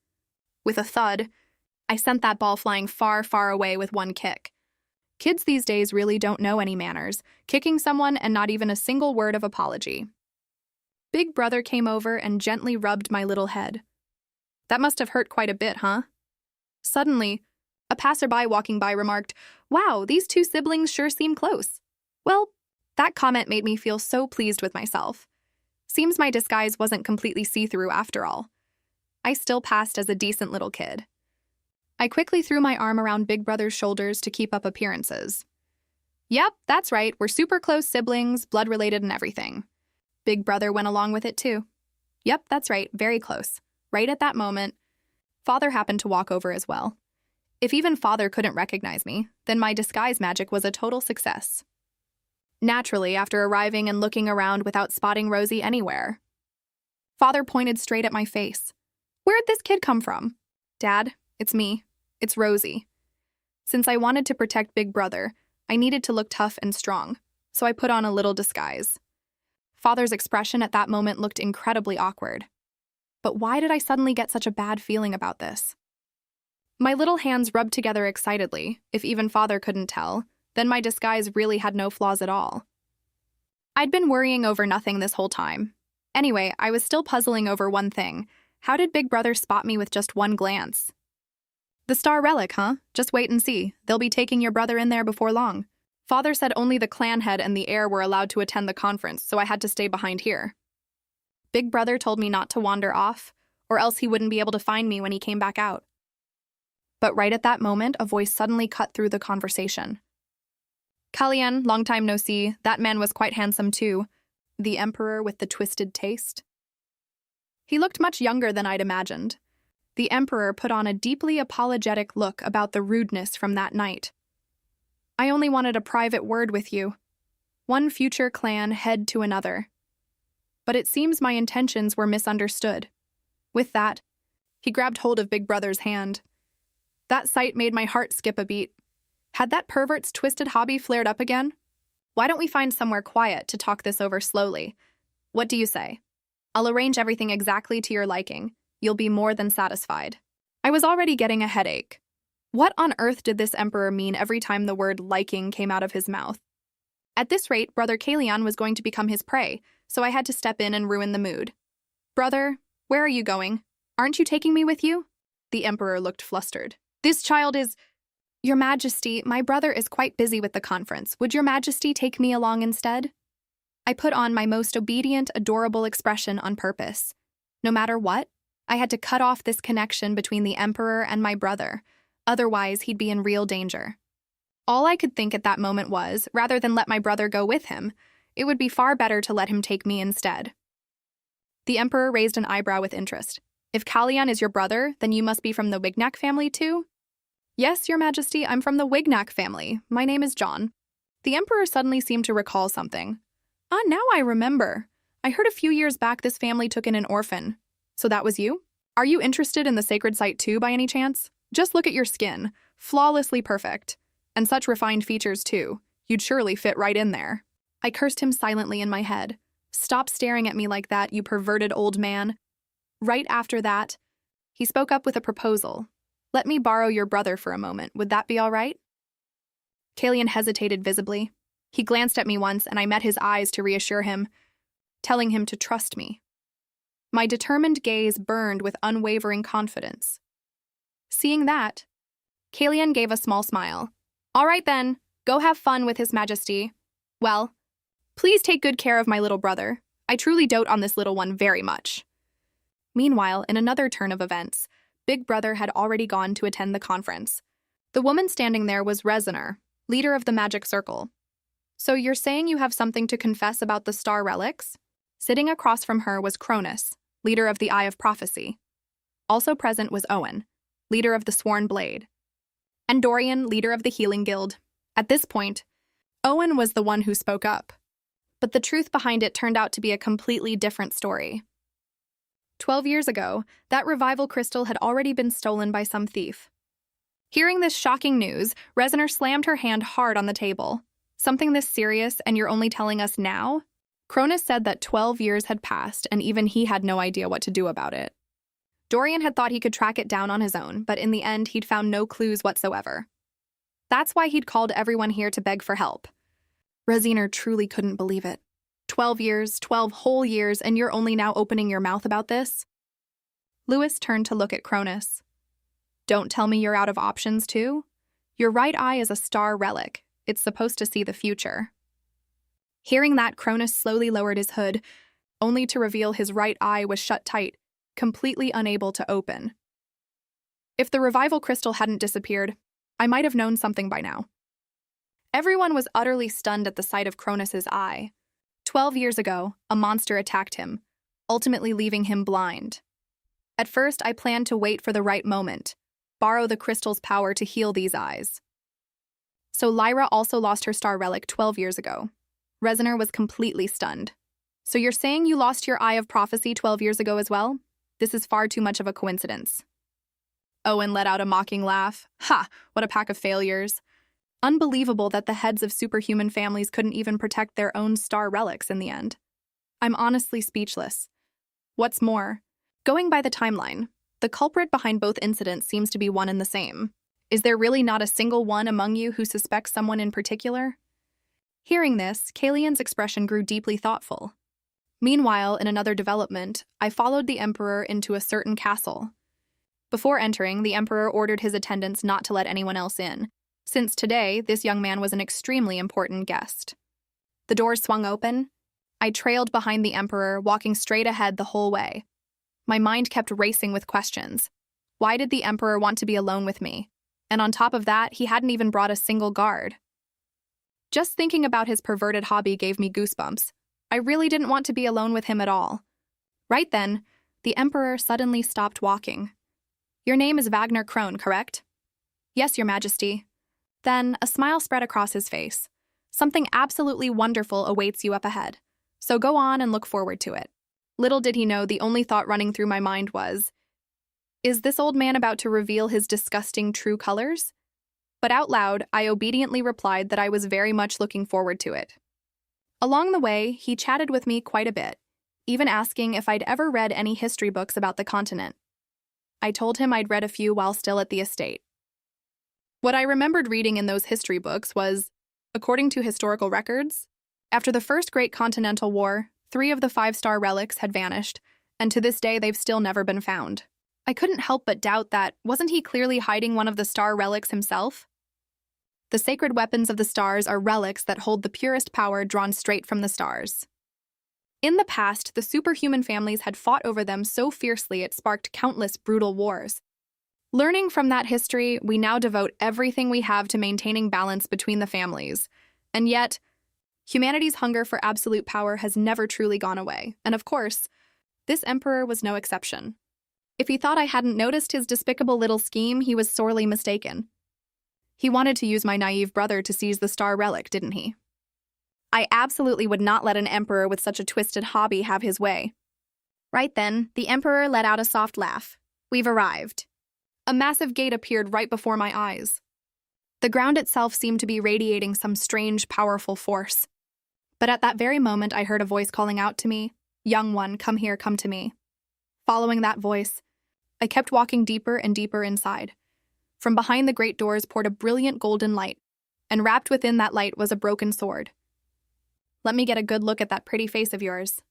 With a thud, I sent that ball flying far, far away with one kick. Kids these days really don't know any manners, kicking someone and not even a single word of apology. Big Brother came over and gently rubbed my little head. That must have hurt quite a bit, huh? Suddenly, a passerby walking by remarked, "Wow, these 2 siblings sure seem close." Well, that comment made me feel so pleased with myself. Seems my disguise wasn't completely see-through after all. I still passed as a decent little kid. I quickly threw my arm around Big Brother's shoulders to keep up appearances. Yep, that's right, we're super close siblings, blood-related and everything. Big Brother went along with it too. Yep, that's right, very close. Right at that moment, Father happened to walk over as well. If even Father couldn't recognize me, then my disguise magic was a total success. Naturally, after arriving and looking around without spotting Rosie anywhere, Father pointed straight at my face. Where'd this kid come from? Dad, it's me. It's Rosie. Since I wanted to protect Big Brother, I needed to look tough and strong, so I put on a little disguise. Father's expression at that moment looked incredibly awkward. But why did I suddenly get such a bad feeling about this? My little hands rubbed together excitedly. If even Father couldn't tell, then my disguise really had no flaws at all. I'd been worrying over nothing this whole time. Anyway, I was still puzzling over one thing. How did Big Brother spot me with just one glance? The star relic, huh? Just wait and see. They'll be taking your brother in there before long. Father said only the clan head and the heir were allowed to attend the conference, so I had to stay behind here. Big Brother told me not to wander off, or else he wouldn't be able to find me when he came back out. But right at that moment, a voice suddenly cut through the conversation. Kellyanne, long time no see, that man was quite handsome too. The Emperor with the twisted taste. He looked much younger than I'd imagined. The Emperor put on a deeply apologetic look about the rudeness from that night. I only wanted a private word with you. One future clan head to another. But it seems my intentions were misunderstood. With that, he grabbed hold of Big Brother's hand. That sight made my heart skip a beat. Had that pervert's twisted hobby flared up again? Why don't we find somewhere quiet to talk this over slowly? What do you say? I'll arrange everything exactly to your liking. You'll be more than satisfied. I was already getting a headache. What on earth did this Emperor mean every time the word liking came out of his mouth? At this rate, Brother Kellyanne was going to become his prey, so I had to step in and ruin the mood. Brother, where are you going? Aren't you taking me with you? The Emperor looked flustered. This child is... Your Majesty, my brother is quite busy with the conference. Would Your Majesty take me along instead? I put on my most obedient, adorable expression on purpose. No matter what, I had to cut off this connection between the Emperor and my brother. Otherwise, he'd be in real danger. All I could think at that moment was, rather than let my brother go with him, it would be far better to let him take me instead. The Emperor raised an eyebrow with interest. If Kellyanne is your brother, then you must be from the Wignac family too? Yes, Your Majesty, I'm from the Wignac family. My name is John. The Emperor suddenly seemed to recall something. Ah, now I remember. I heard a few years back this family took in an orphan. So that was you? Are you interested in the sacred site too, by any chance? Just look at your skin. Flawlessly perfect. And such refined features too. You'd surely fit right in there. I cursed him silently in my head. Stop staring at me like that, you perverted old man. Right after that, he spoke up with a proposal. Let me borrow your brother for a moment. Would that be all right? Kalian hesitated visibly. He glanced at me once, and I met his eyes to reassure him, telling him to trust me. My determined gaze burned with unwavering confidence. Seeing that, Kalian gave a small smile. All right then, go have fun with His Majesty. Well, please take good care of my little brother. I truly dote on this little one very much. Meanwhile, in another turn of events, Big Brother had already gone to attend the conference. The woman standing there was Reznor, leader of the Magic Circle. So you're saying you have something to confess about the star relics? Sitting across from her was Cronus, leader of the Eye of Prophecy. Also present was Owen, leader of the Sworn Blade, and Dorian, leader of the Healing Guild. At this point, Owen was the one who spoke up. But the truth behind it turned out to be a completely different story. 12 years ago, that revival crystal had already been stolen by some thief. Hearing this shocking news, Reznor slammed her hand hard on the table. Something this serious, and you're only telling us now? Cronus said that 12 years had passed, and even he had no idea what to do about it. Dorian had thought he could track it down on his own, but in the end, he'd found no clues whatsoever. That's why he'd called everyone here to beg for help. Reznor truly couldn't believe it. 12 years, 12 whole years, and you're only now opening your mouth about this? Lewis turned to look at Cronus. Don't tell me you're out of options, too? Your right eye is a star relic. It's supposed to see the future. Hearing that, Cronus slowly lowered his hood, only to reveal his right eye was shut tight, completely unable to open. If the revival crystal hadn't disappeared, I might have known something by now. Everyone was utterly stunned at the sight of Cronus's eye. 12 years ago, a monster attacked him, ultimately leaving him blind. At first, I planned to wait for the right moment, borrow the crystal's power to heal these eyes. So Lyra also lost her star relic 12 years ago. Reznor was completely stunned. So you're saying you lost your Eye of Prophecy 12 years ago as well? This is far too much of a coincidence. Owen let out a mocking laugh. Ha! What a pack of failures. Unbelievable that the heads of superhuman families couldn't even protect their own star relics in the end. I'm honestly speechless. What's more, going by the timeline, the culprit behind both incidents seems to be one and the same. Is there really not a single one among you who suspects someone in particular? Hearing this, Kalian's expression grew deeply thoughtful. Meanwhile, in another development, I followed the Emperor into a certain castle. Before entering, the Emperor ordered his attendants not to let anyone else in, since today this young man was an extremely important guest. The doors swung open. I trailed behind the Emperor, walking straight ahead the whole way. My mind kept racing with questions. Why did the Emperor want to be alone with me? And on top of that, he hadn't even brought a single guard. Just thinking about his perverted hobby gave me goosebumps. I really didn't want to be alone with him at all. Right then, the Emperor suddenly stopped walking. Your name is Wagner Krone, correct? Yes, Your Majesty. Then a smile spread across his face. Something absolutely wonderful awaits you up ahead. So go on and look forward to it. Little did he know the only thought running through my mind was, is this old man about to reveal his disgusting true colors? But out loud, I obediently replied that I was very much looking forward to it. Along the way, he chatted with me quite a bit, even asking if I'd ever read any history books about the continent. I told him I'd read a few while still at the estate. What I remembered reading in those history books was, according to historical records, after the First Great Continental War, 3 of the 5-star relics had vanished, and to this day they've still never been found. I couldn't help but doubt that, wasn't he clearly hiding one of the star relics himself? The sacred weapons of the stars are relics that hold the purest power drawn straight from the stars. In the past, the superhuman families had fought over them so fiercely it sparked countless brutal wars. Learning from that history, we now devote everything we have to maintaining balance between the families. And yet, humanity's hunger for absolute power has never truly gone away. And of course, this emperor was no exception. If he thought I hadn't noticed his despicable little scheme, he was sorely mistaken. He wanted to use my naive brother to seize the star relic, didn't he? I absolutely would not let an emperor with such a twisted hobby have his way. Right then, the emperor let out a soft laugh. We've arrived. A massive gate appeared right before my eyes. The ground itself seemed to be radiating some strange, powerful force. But at that very moment, I heard a voice calling out to me, "Young one, come here, come to me." Following that voice, I kept walking deeper and deeper inside. From behind the great doors poured a brilliant golden light, and wrapped within that light was a broken sword. Let me get a good look at that pretty face of yours.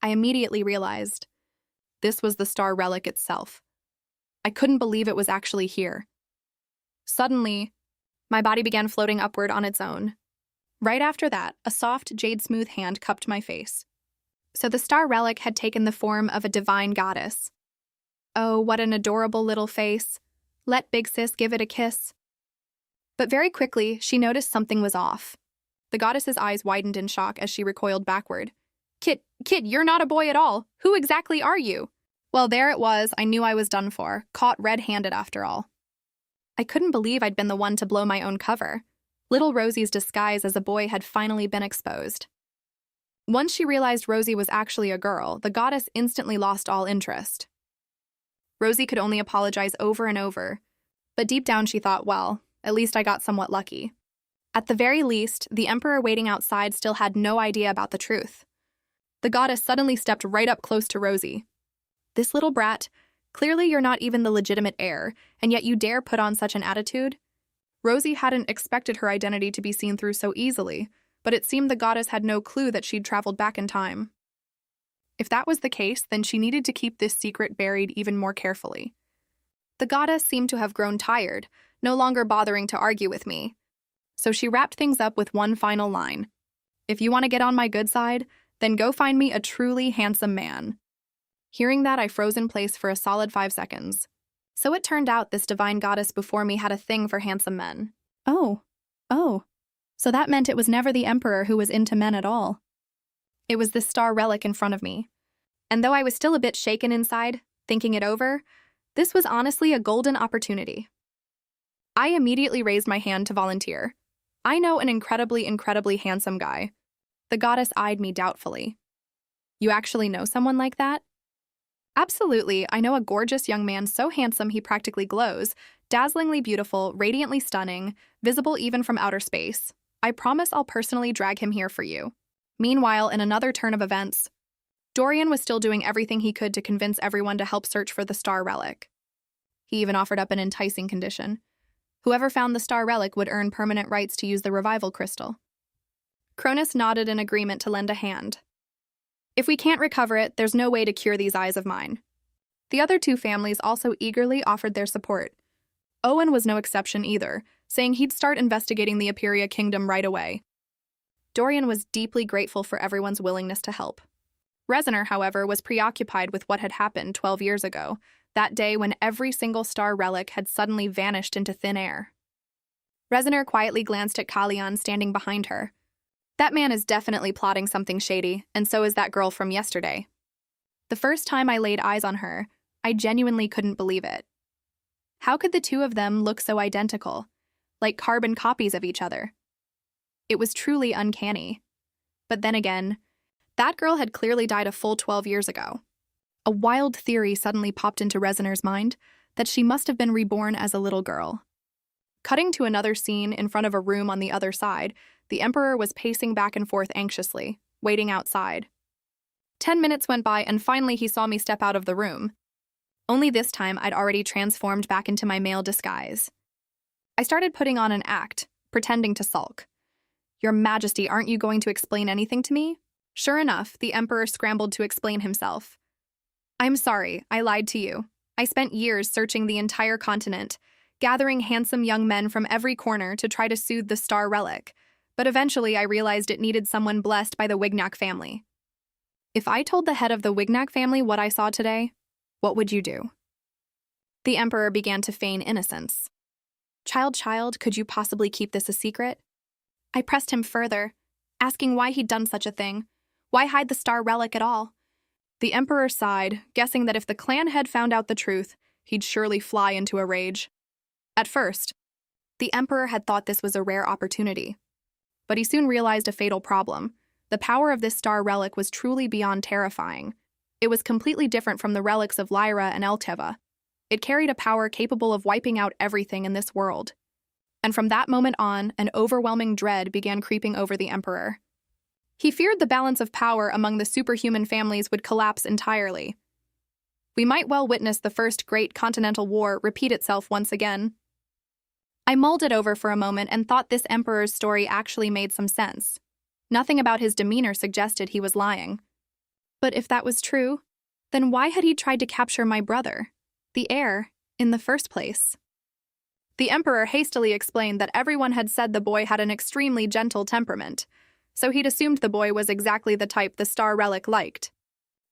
I immediately realized this was the star relic itself. I couldn't believe it was actually here. Suddenly, my body began floating upward on its own. Right after that, a soft, jade-smooth hand cupped my face. So the star relic had taken the form of a divine goddess. Oh, what an adorable little face. Let Big Sis give it a kiss. But very quickly, she noticed something was off. The goddess's eyes widened in shock as she recoiled backward. Kid, you're not a boy at all. Who exactly are you? Well, there it was. I knew I was done for, caught red-handed after all. I couldn't believe I'd been the one to blow my own cover. Little Rosie's disguise as a boy had finally been exposed. Once she realized Rosie was actually a girl, the goddess instantly lost all interest. Rosie could only apologize over and over, but deep down she thought, well, at least I got somewhat lucky. At the very least, the emperor waiting outside still had no idea about the truth. The goddess suddenly stepped right up close to Rosie. This little brat, clearly you're not even the legitimate heir, and yet you dare put on such an attitude? Rosie hadn't expected her identity to be seen through so easily, but it seemed the goddess had no clue that she'd traveled back in time. If that was the case, then she needed to keep this secret buried even more carefully. The goddess seemed to have grown tired, no longer bothering to argue with me. So she wrapped things up with one final line. If you want to get on my good side, then go find me a truly handsome man. Hearing that, I froze in place for a solid 5 seconds. So it turned out this divine goddess before me had a thing for handsome men. Oh. So that meant it was never the emperor who was into men at all. It was this star relic in front of me. And though I was still a bit shaken inside, thinking it over, this was honestly a golden opportunity. I immediately raised my hand to volunteer. I know an incredibly handsome guy. The goddess eyed me doubtfully. You actually know someone like that? Absolutely, I know a gorgeous young man so handsome he practically glows, dazzlingly beautiful, radiantly stunning, visible even from outer space. I promise I'll personally drag him here for you. Meanwhile, in another turn of events, Dorian was still doing everything he could to convince everyone to help search for the star relic. He even offered up an enticing condition. Whoever found the star relic would earn permanent rights to use the revival crystal. Cronus nodded in agreement to lend a hand. If we can't recover it, there's no way to cure these eyes of mine. The other two families also eagerly offered their support. Owen was no exception either, saying he'd start investigating the Aperia Kingdom right away. Dorian was deeply grateful for everyone's willingness to help. Reznor, however, was preoccupied with what had happened 12 years ago, that day when every single star relic had suddenly vanished into thin air. Reznor quietly glanced at Kalyan standing behind her. That man is definitely plotting something shady, and so is that girl from yesterday. The first time I laid eyes on her, I genuinely couldn't believe it. How could the two of them look so identical, like carbon copies of each other? It was truly uncanny. But then again, that girl had clearly died a full 12 years ago. A wild theory suddenly popped into Reznor's mind that she must have been reborn as a little girl. Cutting to another scene in front of a room on the other side, the Emperor was pacing back and forth anxiously, waiting outside. 10 minutes went by and finally he saw me step out of the room. Only this time I'd already transformed back into my male disguise. I started putting on an act, pretending to sulk. Your Majesty, aren't you going to explain anything to me? Sure enough, the Emperor scrambled to explain himself. I'm sorry, I lied to you. I spent years searching the entire continent, gathering handsome young men from every corner to try to soothe the star relic, but eventually I realized it needed someone blessed by the Wignac family. If I told the head of the Wignac family what I saw today, what would you do? The Emperor began to feign innocence. Child, could you possibly keep this a secret? I pressed him further, asking why he'd done such a thing. Why hide the star relic at all? The Emperor sighed, guessing that if the clan head found out the truth, he'd surely fly into a rage. At first, The Emperor had thought this was a rare opportunity. But he soon realized a fatal problem. The power of this star relic was truly beyond terrifying. It was completely different from the relics of Lyra and Elteva. It carried a power capable of wiping out everything in this world. And from that moment on, an overwhelming dread began creeping over the Emperor. He feared the balance of power among the superhuman families would collapse entirely. We might well witness the first great continental war repeat itself once again. I mulled it over for a moment and thought this Emperor's story actually made some sense. Nothing about his demeanor suggested he was lying. But if that was true, then why had he tried to capture my brother, the heir, in the first place? The Emperor hastily explained that everyone had said the boy had an extremely gentle temperament, so he'd assumed the boy was exactly the type the star relic liked.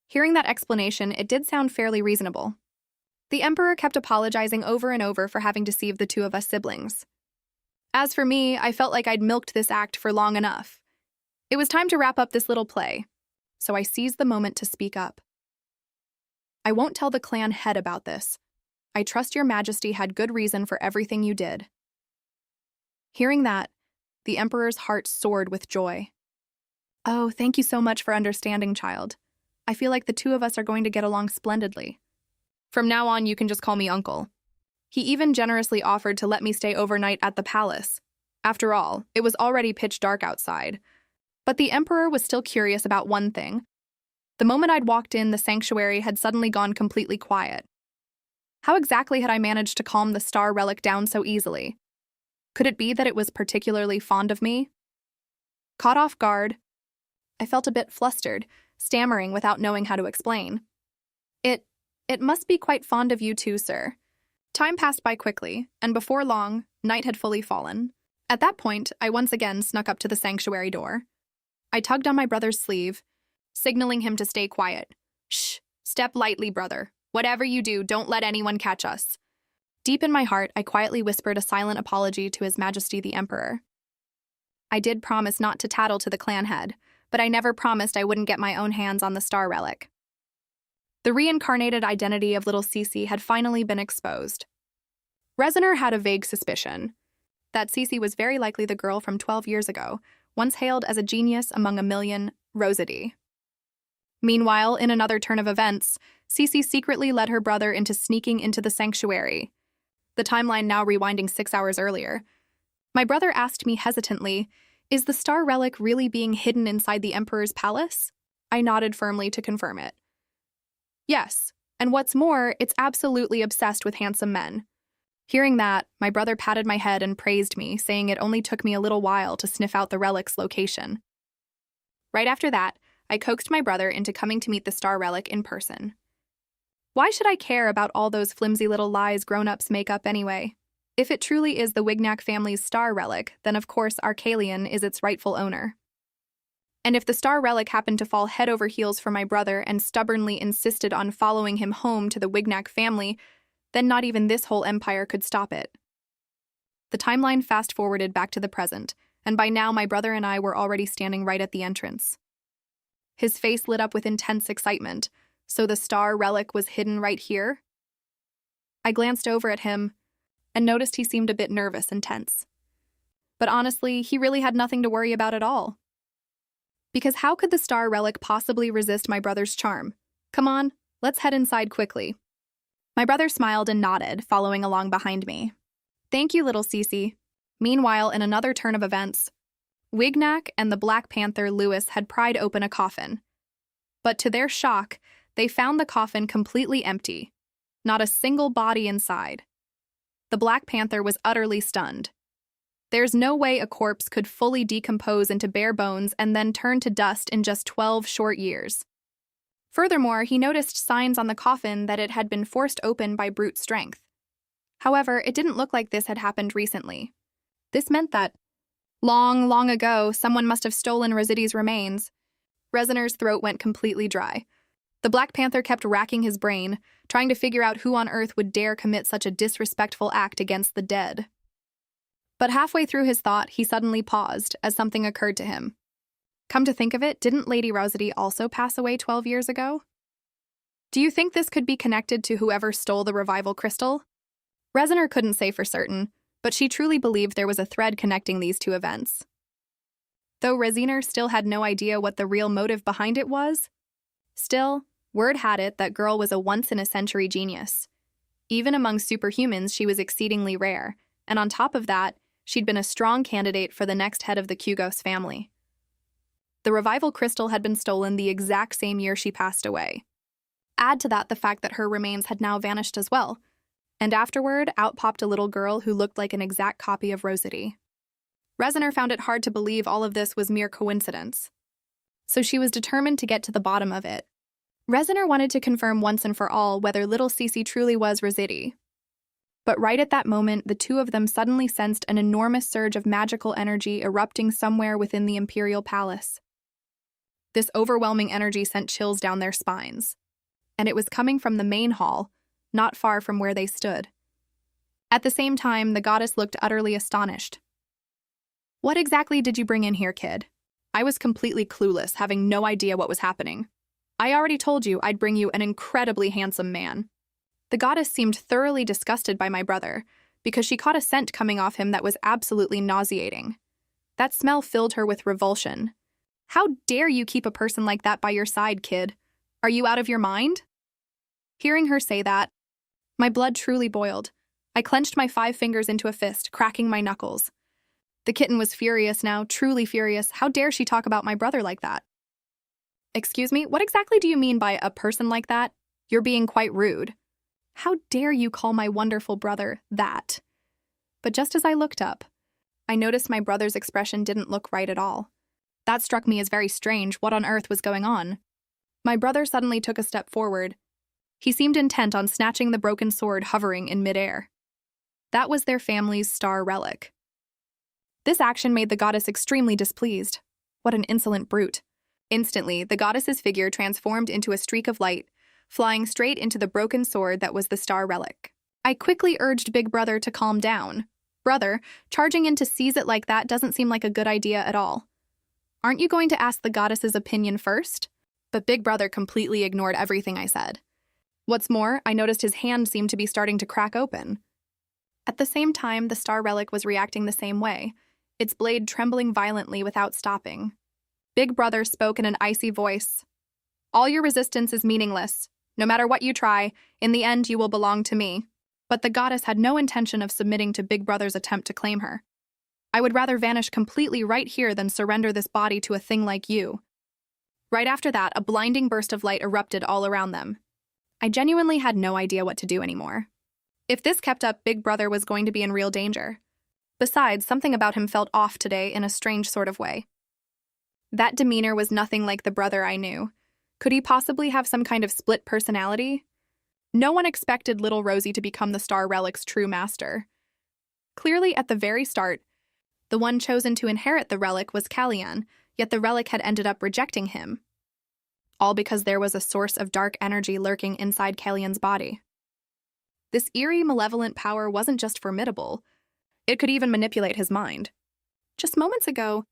Hearing that explanation, it did sound fairly reasonable. The Emperor kept apologizing over and over for having deceived the two of us siblings. As for me, I felt like I'd milked this act for long enough. It was time to wrap up this little play, so I seized the moment to speak up. I won't tell the clan head about this. I trust your majesty had good reason for everything you did. Hearing that, the Emperor's heart soared with joy. Oh, thank you so much for understanding, child. I feel like the two of us are going to get along splendidly. From now on, you can just call me Uncle. He even generously offered to let me stay overnight at the palace. After all, it was already pitch dark outside. But the Emperor was still curious about one thing. The moment I'd walked in, the sanctuary had suddenly gone completely quiet. How exactly had I managed to calm the star relic down so easily? Could it be that it was particularly fond of me? Caught off guard, I felt a bit flustered, stammering without knowing how to explain. It must be quite fond of you too, sir. Time passed by quickly, and before long, night had fully fallen. At that point, I once again snuck up to the sanctuary door. I tugged on my brother's sleeve, signaling him to stay quiet. Shh, step lightly, brother. Whatever you do, don't let anyone catch us. Deep in my heart, I quietly whispered a silent apology to His Majesty the Emperor. I did promise not to tattle to the clan head, but I never promised I wouldn't get my own hands on the star relic. The reincarnated identity of little Cece had finally been exposed. Reznor had a vague suspicion that Cece was very likely the girl from 12 years ago, once hailed as a genius among a million, Rosity. Meanwhile, in another turn of events, Cece secretly led her brother into sneaking into the sanctuary. The timeline now rewinding 6 hours earlier. My brother asked me hesitantly, "Is the star relic really being hidden inside the Emperor's palace?" I nodded firmly to confirm it. Yes, and what's more, it's absolutely obsessed with handsome men. Hearing that, my brother patted my head and praised me, saying it only took me a little while to sniff out the relic's location. Right after that, I coaxed my brother into coming to meet the star relic in person. Why should I care about all those flimsy little lies grown-ups make up anyway? If it truly is the Wignac family's star relic, then of course Arcalion is its rightful owner. And if the star relic happened to fall head over heels for my brother and stubbornly insisted on following him home to the Wignac family, then not even this whole empire could stop it. The timeline fast-forwarded back to the present, and by now my brother and I were already standing right at the entrance. His face lit up with intense excitement. So the star relic was hidden right here? I glanced over at him and noticed he seemed a bit nervous and tense. But honestly, he really had nothing to worry about at all. Because how could the star relic possibly resist my brother's charm? Come on, let's head inside quickly. My brother smiled and nodded, following along behind me. Thank you, little Cece. Meanwhile, in another turn of events, Wignac and the Black Panther Lewis had pried open a coffin. But to their shock, they found the coffin completely empty. Not a single body inside. The Black Panther was utterly stunned. There's no way a corpse could fully decompose into bare bones and then turn to dust in just 12 short years. Furthermore, he noticed signs on the coffin that it had been forced open by brute strength. However, it didn't look like this had happened recently. This meant that, long, long ago, someone must have stolen Rosity's remains. Reznor's throat went completely dry. The Black Panther kept racking his brain, trying to figure out who on earth would dare commit such a disrespectful act against the dead. But halfway through his thought, he suddenly paused as something occurred to him. Come to think of it, didn't Lady Rosity also pass away 12 years ago? Do you think this could be connected to whoever stole the revival crystal? Reznor couldn't say for certain, but she truly believed there was a thread connecting these two events. Though Reziner still had no idea what the real motive behind it was, still, word had it that girl was a once-in-a-century genius. Even among superhumans, she was exceedingly rare, and on top of that, she'd been a strong candidate for the next head of the Kugos family. The revival crystal had been stolen the exact same year she passed away. Add to that the fact that her remains had now vanished as well, and afterward, out popped a little girl who looked like an exact copy of Rosity. Reziner found it hard to believe all of this was mere coincidence, so she was determined to get to the bottom of it. Reziner wanted to confirm once and for all whether little Cece truly was Rosity. But right at that moment, the two of them suddenly sensed an enormous surge of magical energy erupting somewhere within the Imperial Palace. This overwhelming energy sent chills down their spines, and it was coming from the main hall, not far from where they stood. At the same time, the goddess looked utterly astonished. "What exactly did you bring in here, kid?" I was completely clueless, having no idea what was happening. "I already told you I'd bring you an incredibly handsome man." The goddess seemed thoroughly disgusted by my brother, because she caught a scent coming off him that was absolutely nauseating. That smell filled her with revulsion. "How dare you keep a person like that by your side, kid? Are you out of your mind?" Hearing her say that, my blood truly boiled. I clenched my 5 fingers into a fist, cracking my knuckles. The kitten was furious now, truly furious. How dare she talk about my brother like that? "Excuse me, what exactly do you mean by a person like that? You're being quite rude. How dare you call my wonderful brother that?" But just as I looked up, I noticed my brother's expression didn't look right at all. That struck me as very strange. What on earth was going on? My brother suddenly took a step forward. He seemed intent on snatching the broken sword hovering in midair. That was their family's star relic. This action made the goddess extremely displeased. What an insolent brute. Instantly, the goddess's figure transformed into a streak of light, flying straight into the broken sword that was the star relic. I quickly urged Big Brother to calm down. "Brother, charging in to seize it like that doesn't seem like a good idea at all. Aren't you going to ask the goddess's opinion first?" But Big Brother completely ignored everything I said. What's more, I noticed his hand seemed to be starting to crack open. At the same time, the star relic was reacting the same way, its blade trembling violently without stopping. Big Brother spoke in an icy voice. "All your resistance is meaningless. No matter what you try, in the end you will belong to me." But the goddess had no intention of submitting to Big Brother's attempt to claim her. "I would rather vanish completely right here than surrender this body to a thing like you." Right after that, a blinding burst of light erupted all around them. I genuinely had no idea what to do anymore. If this kept up, Big Brother was going to be in real danger. Besides, something about him felt off today in a strange sort of way. That demeanor was nothing like the brother I knew. Could he possibly have some kind of split personality? No one expected little Rosie to become the star relic's true master. Clearly, at the very start, the one chosen to inherit the relic was Kalyan, yet the relic had ended up rejecting him. All because there was a source of dark energy lurking inside Kalyan's body. This eerie, malevolent power wasn't just formidable, it could even manipulate his mind. Just moments ago,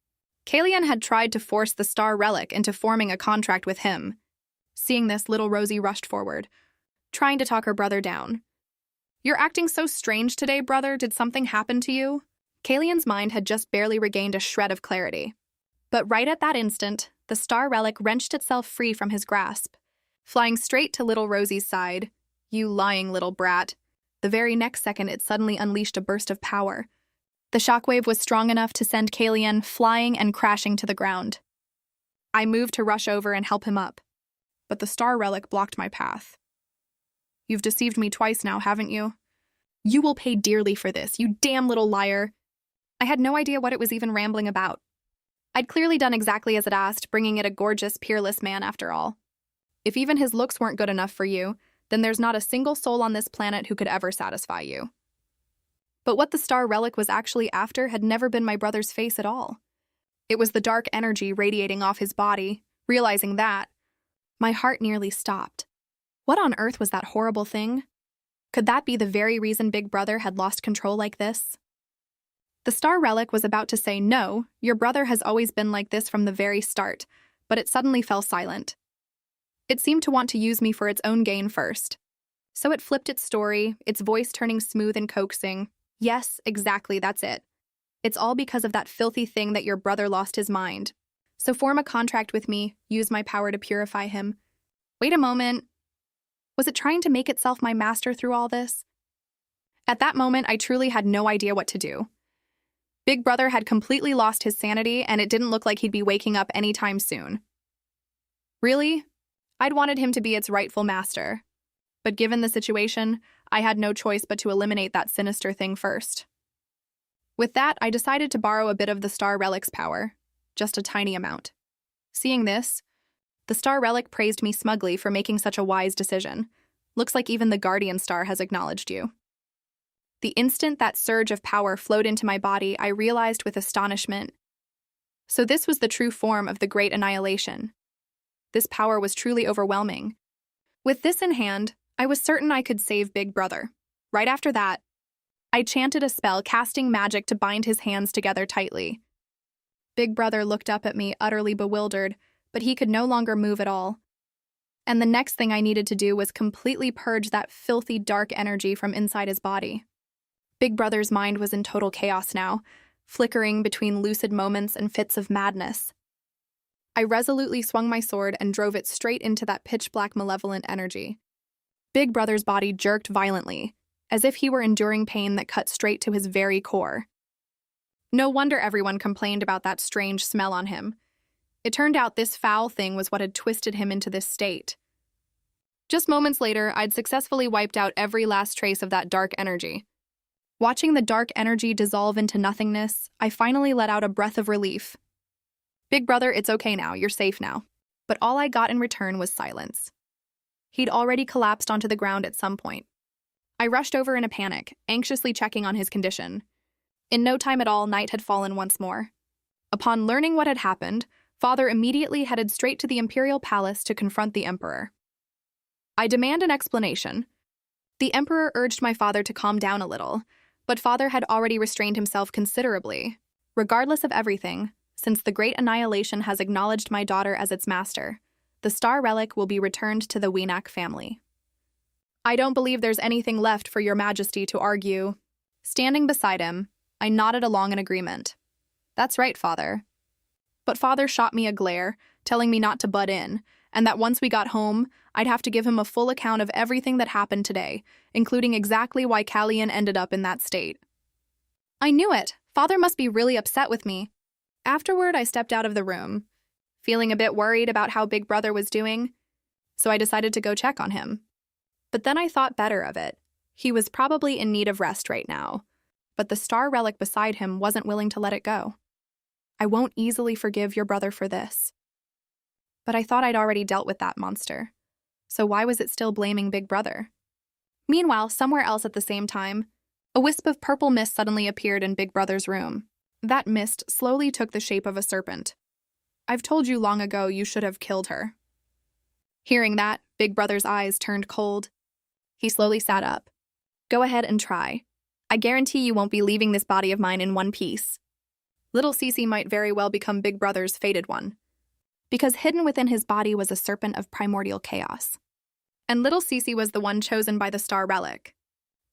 Kalyan had tried to force the star relic into forming a contract with him. Seeing this, little Rosie rushed forward, trying to talk her brother down. "You're acting so strange today, brother. Did something happen to you?" Kalyan's mind had just barely regained a shred of clarity. But right at that instant, the star relic wrenched itself free from his grasp, flying straight to little Rosie's side. "You lying little brat." The very next second, it suddenly unleashed a burst of power. The shockwave was strong enough to send Kalyan flying and crashing to the ground. I moved to rush over and help him up, but the star relic blocked my path. "You've deceived me twice now, haven't you? You will pay dearly for this, you damn little liar." I had no idea what it was even rambling about. I'd clearly done exactly as it asked, bringing it a gorgeous, peerless man after all. If even his looks weren't good enough for you, then there's not a single soul on this planet who could ever satisfy you. But what the star relic was actually after had never been my brother's face at all. It was the dark energy radiating off his body. Realizing that, my heart nearly stopped. What on earth was that horrible thing? Could that be the very reason Big Brother had lost control like this? The star relic was about to say, "No, your brother has always been like this from the very start," but it suddenly fell silent. It seemed to want to use me for its own gain first. So it flipped its story, its voice turning smooth and coaxing. Yes, exactly, that's it. It's all because of that filthy thing that your brother lost his mind. So form a contract with me, use my power to purify him. Wait a moment. Was it trying to make itself my master through all this? At that moment, I truly had no idea what to do. Big Brother had completely lost his sanity, and it didn't look like he'd be waking up anytime soon. Really? I'd wanted him to be its rightful master. But given the situation, I had no choice but to eliminate that sinister thing first. With that, I decided to borrow a bit of the Star Relic's power, just a tiny amount. Seeing this, the Star Relic praised me smugly for making such a wise decision. Looks like even the Guardian Star has acknowledged you. The instant that surge of power flowed into my body, I realized with astonishment. So this was the true form of the Great Annihilation. This power was truly overwhelming. With this in hand, I was certain I could save Big Brother. Right after that, I chanted a spell, casting magic to bind his hands together tightly. Big Brother looked up at me, utterly bewildered, but he could no longer move at all. And the next thing I needed to do was completely purge that filthy dark energy from inside his body. Big Brother's mind was in total chaos now, flickering between lucid moments and fits of madness. I resolutely swung my sword and drove it straight into that pitch-black malevolent energy. Big Brother's body jerked violently, as if he were enduring pain that cut straight to his very core. No wonder everyone complained about that strange smell on him. It turned out this foul thing was what had twisted him into this state. Just moments later, I'd successfully wiped out every last trace of that dark energy. Watching the dark energy dissolve into nothingness, I finally let out a breath of relief. Big Brother, it's okay now, you're safe now. But all I got in return was silence. He'd already collapsed onto the ground at some point. I rushed over in a panic, anxiously checking on his condition. In no time at all, night had fallen once more. Upon learning what had happened, Father immediately headed straight to the Imperial Palace to confront the Emperor. I demand an explanation. The Emperor urged my father to calm down a little, but Father had already restrained himself considerably. Regardless of everything, since the Great Annihilation has acknowledged my daughter as its master, the Star Relic will be returned to the Weenak family. I don't believe there's anything left for your majesty to argue. Standing beside him, I nodded along in agreement. That's right, Father. But Father shot me a glare, telling me not to butt in, and that once we got home, I'd have to give him a full account of everything that happened today, including exactly why Callian ended up in that state. I knew it. Father must be really upset with me. Afterward, I stepped out of the room, feeling a bit worried about how Big Brother was doing, so I decided to go check on him. But then I thought better of it. He was probably in need of rest right now, but the Star Relic beside him wasn't willing to let it go. I won't easily forgive your brother for this. But I thought I'd already dealt with that monster, so why was it still blaming Big Brother? Meanwhile, somewhere else at the same time, a wisp of purple mist suddenly appeared in Big Brother's room. That mist slowly took the shape of a serpent. I've told you long ago you should have killed her. Hearing that, Big Brother's eyes turned cold. He slowly sat up. Go ahead and try. I guarantee you won't be leaving this body of mine in one piece. Little Cece might very well become Big Brother's fated one, because hidden within his body was a serpent of primordial chaos. And little Cece was the one chosen by the Star Relic.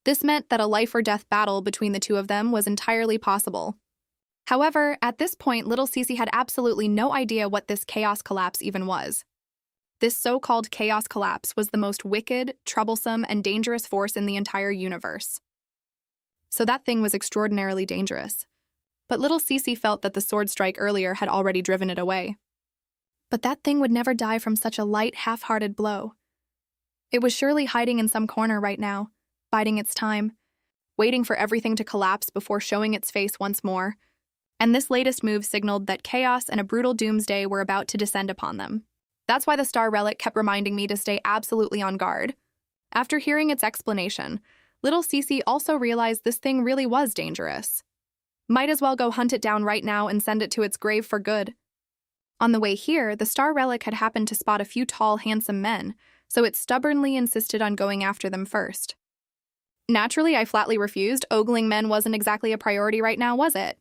This meant that a life-or-death battle between the two of them was entirely possible. However, at this point, little Cece had absolutely no idea what this chaos collapse even was. This so-called chaos collapse was the most wicked, troublesome, and dangerous force in the entire universe. So that thing was extraordinarily dangerous. But little Cece felt that the sword strike earlier had already driven it away. But that thing would never die from such a light, half-hearted blow. It was surely hiding in some corner right now, biding its time, waiting for everything to collapse before showing its face once more. And this latest move signaled that chaos and a brutal doomsday were about to descend upon them. That's why the Star Relic kept reminding me to stay absolutely on guard. After hearing its explanation, little Cece also realized this thing really was dangerous. Might as well go hunt it down right now and send it to its grave for good. On the way here, the Star Relic had happened to spot a few tall, handsome men, so it stubbornly insisted on going after them first. Naturally, I flatly refused. Ogling men wasn't exactly a priority right now, was it?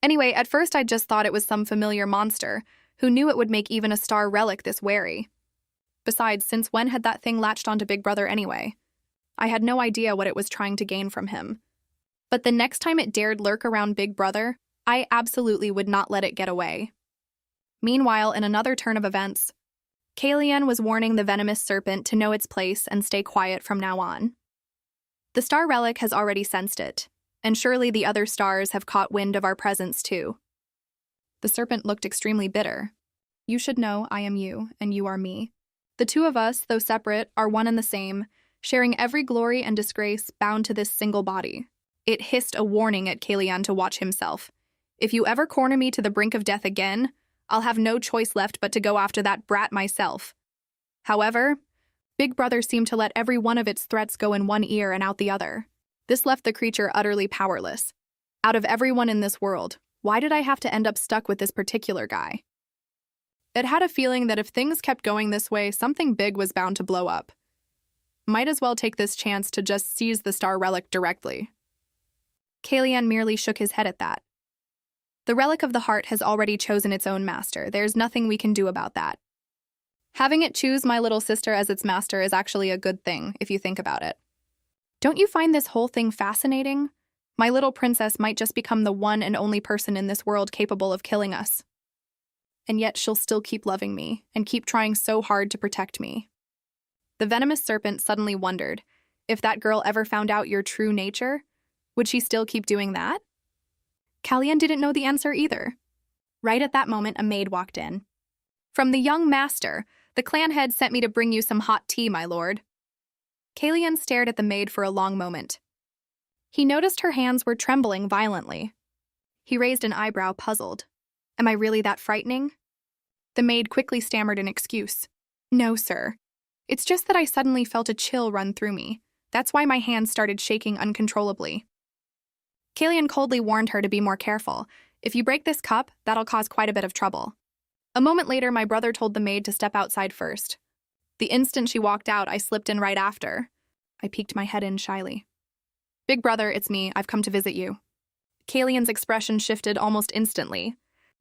Anyway, at first I just thought it was some familiar monster, who knew it would make even a Star Relic this wary. Besides, since when had that thing latched onto Big Brother anyway? I had no idea what it was trying to gain from him. But the next time it dared lurk around Big Brother, I absolutely would not let it get away. Meanwhile, in another turn of events, Kalian was warning the venomous serpent to know its place and stay quiet from now on. The star relic has already sensed it, and surely the other stars have caught wind of our presence too. The serpent looked extremely bitter. You should know I am you, and you are me. The two of us, though separate, are one and the same, sharing every glory and disgrace bound to this single body. It hissed a warning at Kalian to watch himself. If you ever corner me to the brink of death again, I'll have no choice left but to go after that brat myself. However, Big Brother seemed to let every one of its threats go in one ear and out the other. This left the creature utterly powerless. Out of everyone in this world, why did I have to end up stuck with this particular guy? It had a feeling that if things kept going this way, something big was bound to blow up. Might as well take this chance to just seize the star relic directly. Kalian merely shook his head at that. The relic of the heart has already chosen its own master. There's nothing we can do about that. Having it choose my little sister as its master is actually a good thing, if you think about it. Don't you find this whole thing fascinating? My little princess might just become the one and only person in this world capable of killing us. And yet she'll still keep loving me and keep trying so hard to protect me. The venomous serpent suddenly wondered, if that girl ever found out your true nature, would she still keep doing that? Kalian didn't know the answer either. Right at that moment, a maid walked in. From the young master, the clan head sent me to bring you some hot tea, my lord. Kalian stared at the maid for a long moment. He noticed her hands were trembling violently. He raised an eyebrow, puzzled. Am I really that frightening? The maid quickly stammered an excuse. No, sir. It's just that I suddenly felt a chill run through me. That's why my hands started shaking uncontrollably. Kalian coldly warned her to be more careful. If you break this cup, that'll cause quite a bit of trouble. A moment later, my brother told the maid to step outside first. The instant she walked out, I slipped in right after. I peeked my head in shyly. Big brother, it's me. I've come to visit you. Kalian's expression shifted almost instantly.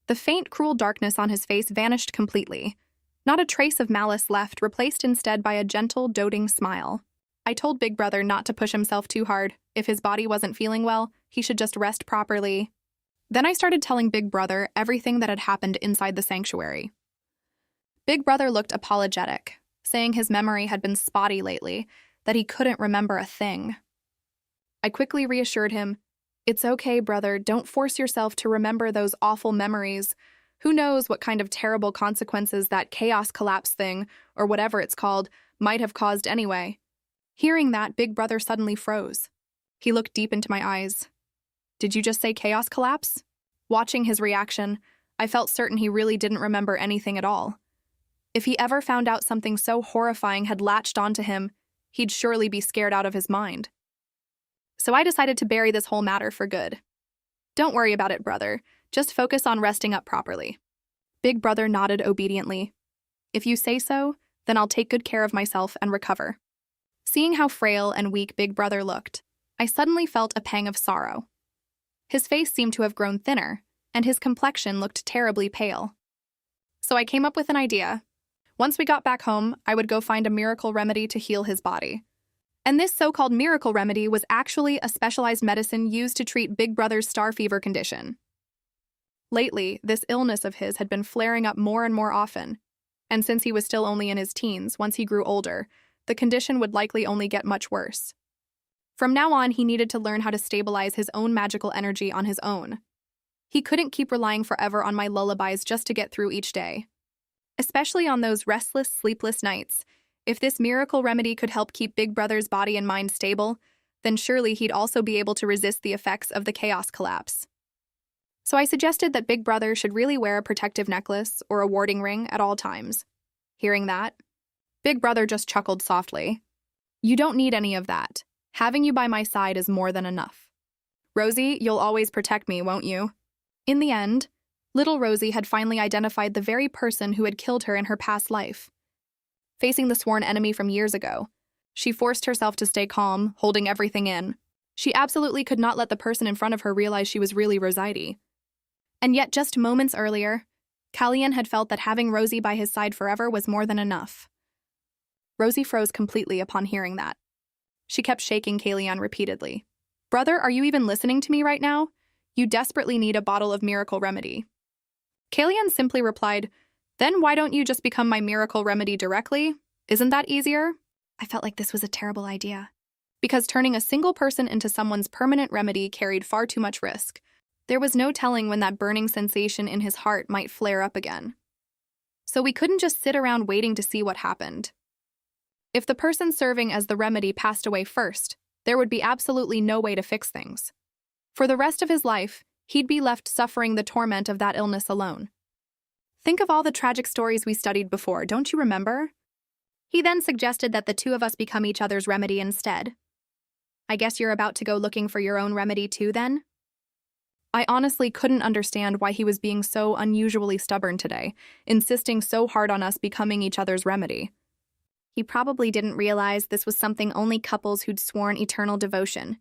The faint, cruel darkness on his face vanished completely. Not a trace of malice left, replaced instead by a gentle, doting smile. I told Big Brother not to push himself too hard. If his body wasn't feeling well, he should just rest properly. Then I started telling Big Brother everything that had happened inside the sanctuary. Big Brother looked apologetic, saying his memory had been spotty lately, that he couldn't remember a thing. I quickly reassured him, it's okay, brother, don't force yourself to remember those awful memories. Who knows what kind of terrible consequences that chaos collapse thing, or whatever it's called, might have caused anyway. Hearing that, Big Brother suddenly froze. He looked deep into my eyes. Did you just say chaos collapse? Watching his reaction, I felt certain he really didn't remember anything at all. If he ever found out something so horrifying had latched onto him, he'd surely be scared out of his mind. So I decided to bury this whole matter for good. Don't worry about it, brother. Just focus on resting up properly. Big Brother nodded obediently. If you say so, then I'll take good care of myself and recover. Seeing how frail and weak Big Brother looked, I suddenly felt a pang of sorrow. His face seemed to have grown thinner, and his complexion looked terribly pale. So I came up with an idea. Once we got back home, I would go find a miracle remedy to heal his body. And this so-called miracle remedy was actually a specialized medicine used to treat Big Brother's star fever condition. Lately, this illness of his had been flaring up more and more often, and since he was still only in his teens, once he grew older, the condition would likely only get much worse. From now on, he needed to learn how to stabilize his own magical energy on his own. He couldn't keep relying forever on my lullabies just to get through each day. Especially on those restless, sleepless nights, if this miracle remedy could help keep Big Brother's body and mind stable, then surely he'd also be able to resist the effects of the chaos collapse. So I suggested that Big Brother should really wear a protective necklace or a warding ring at all times. Hearing that, Big Brother just chuckled softly. You don't need any of that. Having you by my side is more than enough. Rosie, you'll always protect me, won't you? In the end, little Rosie had finally identified the very person who had killed her in her past life. Facing the sworn enemy from years ago, she forced herself to stay calm, holding everything in. She absolutely could not let the person in front of her realize she was really Rosidi. And yet just moments earlier, Kalian had felt that having Rosie by his side forever was more than enough. Rosie froze completely upon hearing that. She kept shaking Kalian repeatedly. Brother, are you even listening to me right now? You desperately need a bottle of miracle remedy. Kalian simply replied, Then why don't you just become my miracle remedy directly? Isn't that easier? I felt like this was a terrible idea. Because turning a single person into someone's permanent remedy carried far too much risk. There was no telling when that burning sensation in his heart might flare up again. So we couldn't just sit around waiting to see what happened. If the person serving as the remedy passed away first, there would be absolutely no way to fix things. For the rest of his life, he'd be left suffering the torment of that illness alone. Think of all the tragic stories we studied before, don't you remember? He then suggested that the two of us become each other's remedy instead. I guess you're about to go looking for your own remedy too, then? I honestly couldn't understand why he was being so unusually stubborn today, insisting so hard on us becoming each other's remedy. He probably didn't realize this was something only couples who'd sworn eternal devotion,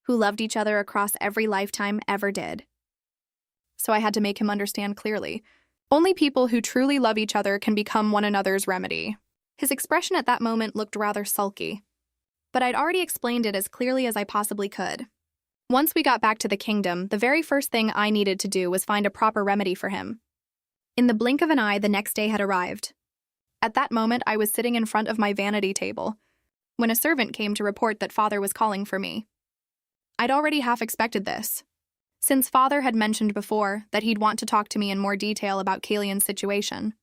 who loved each other across every lifetime, ever did. So I had to make him understand clearly. Only people who truly love each other can become one another's remedy. His expression at that moment looked rather sulky, but I'd already explained it as clearly as I possibly could. Once we got back to the kingdom, the very first thing I needed to do was find a proper remedy for him. In the blink of an eye, the next day had arrived. At that moment, I was sitting in front of my vanity table, when a servant came to report that Father was calling for me. I'd already half expected this, since Father had mentioned before that he'd want to talk to me in more detail about Kalian's situation.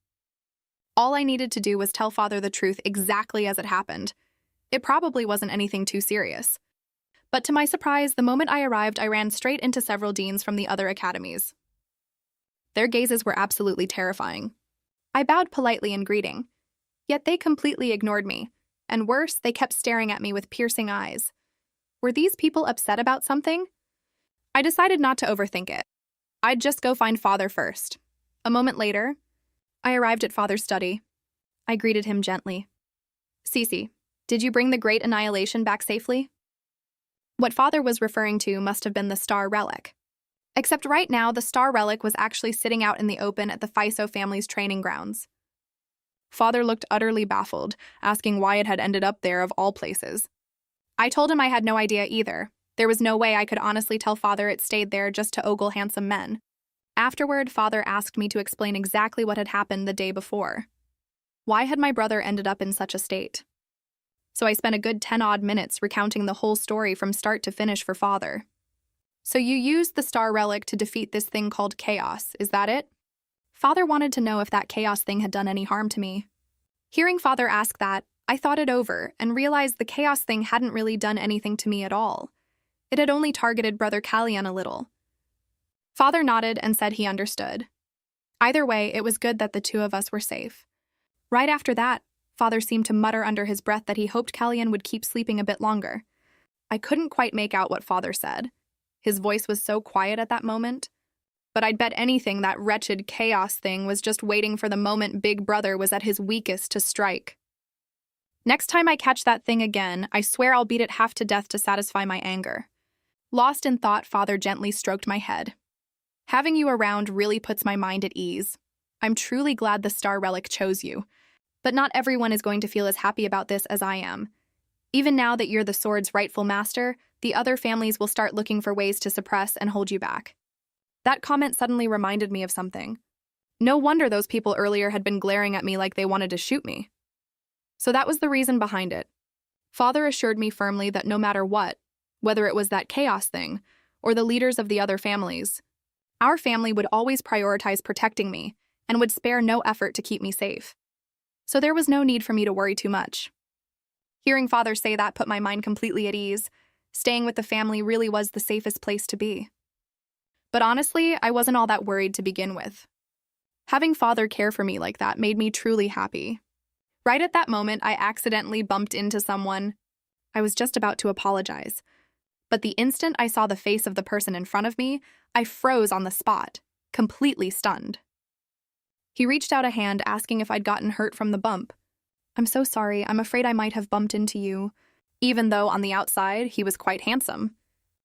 All I needed to do was tell Father the truth exactly as it happened. It probably wasn't anything too serious. But to my surprise, the moment I arrived, I ran straight into several deans from the other academies. Their gazes were absolutely terrifying. I bowed politely in greeting, yet they completely ignored me, and worse, they kept staring at me with piercing eyes. Were these people upset about something? I decided not to overthink it. I'd just go find Father first. A moment later, I arrived at Father's study. I greeted him gently. Cece, did you bring the Great Annihilation back safely? What Father was referring to must have been the Star Relic. Except right now, the Star Relic was actually sitting out in the open at the Fiso family's training grounds. Father looked utterly baffled, asking why it had ended up there of all places. I told him I had no idea either. There was no way I could honestly tell Father it stayed there just to ogle handsome men. Afterward, Father asked me to explain exactly what had happened the day before. Why had my brother ended up in such a state? So I spent a good 10-odd minutes recounting the whole story from start to finish for Father. So you used the Star Relic to defeat this thing called Chaos, is that it? Father wanted to know if that Chaos thing had done any harm to me. Hearing Father ask that, I thought it over and realized the Chaos thing hadn't really done anything to me at all. It had only targeted Brother Kalian a little. Father nodded and said he understood. Either way, it was good that the two of us were safe. Right after that, Father seemed to mutter under his breath that he hoped Kalian would keep sleeping a bit longer. I couldn't quite make out what Father said. His voice was so quiet at that moment. But I'd bet anything that wretched Chaos thing was just waiting for the moment Big Brother was at his weakest to strike. Next time I catch that thing again, I swear I'll beat it half to death to satisfy my anger. Lost in thought, Father gently stroked my head. Having you around really puts my mind at ease. I'm truly glad the Star Relic chose you. But not everyone is going to feel as happy about this as I am. Even now that you're the sword's rightful master, the other families will start looking for ways to suppress and hold you back. That comment suddenly reminded me of something. No wonder those people earlier had been glaring at me like they wanted to shoot me. So that was the reason behind it. Father assured me firmly that no matter what, whether it was that Chaos thing or the leaders of the other families, our family would always prioritize protecting me and would spare no effort to keep me safe. So there was no need for me to worry too much. Hearing Father say that put my mind completely at ease. Staying with the family really was the safest place to be. But honestly, I wasn't all that worried to begin with. Having Father care for me like that made me truly happy. Right at that moment, I accidentally bumped into someone. I was just about to apologize. But the instant I saw the face of the person in front of me, I froze on the spot, completely stunned. He reached out a hand asking if I'd gotten hurt from the bump. I'm so sorry, I'm afraid I might have bumped into you. Even though on the outside, he was quite handsome.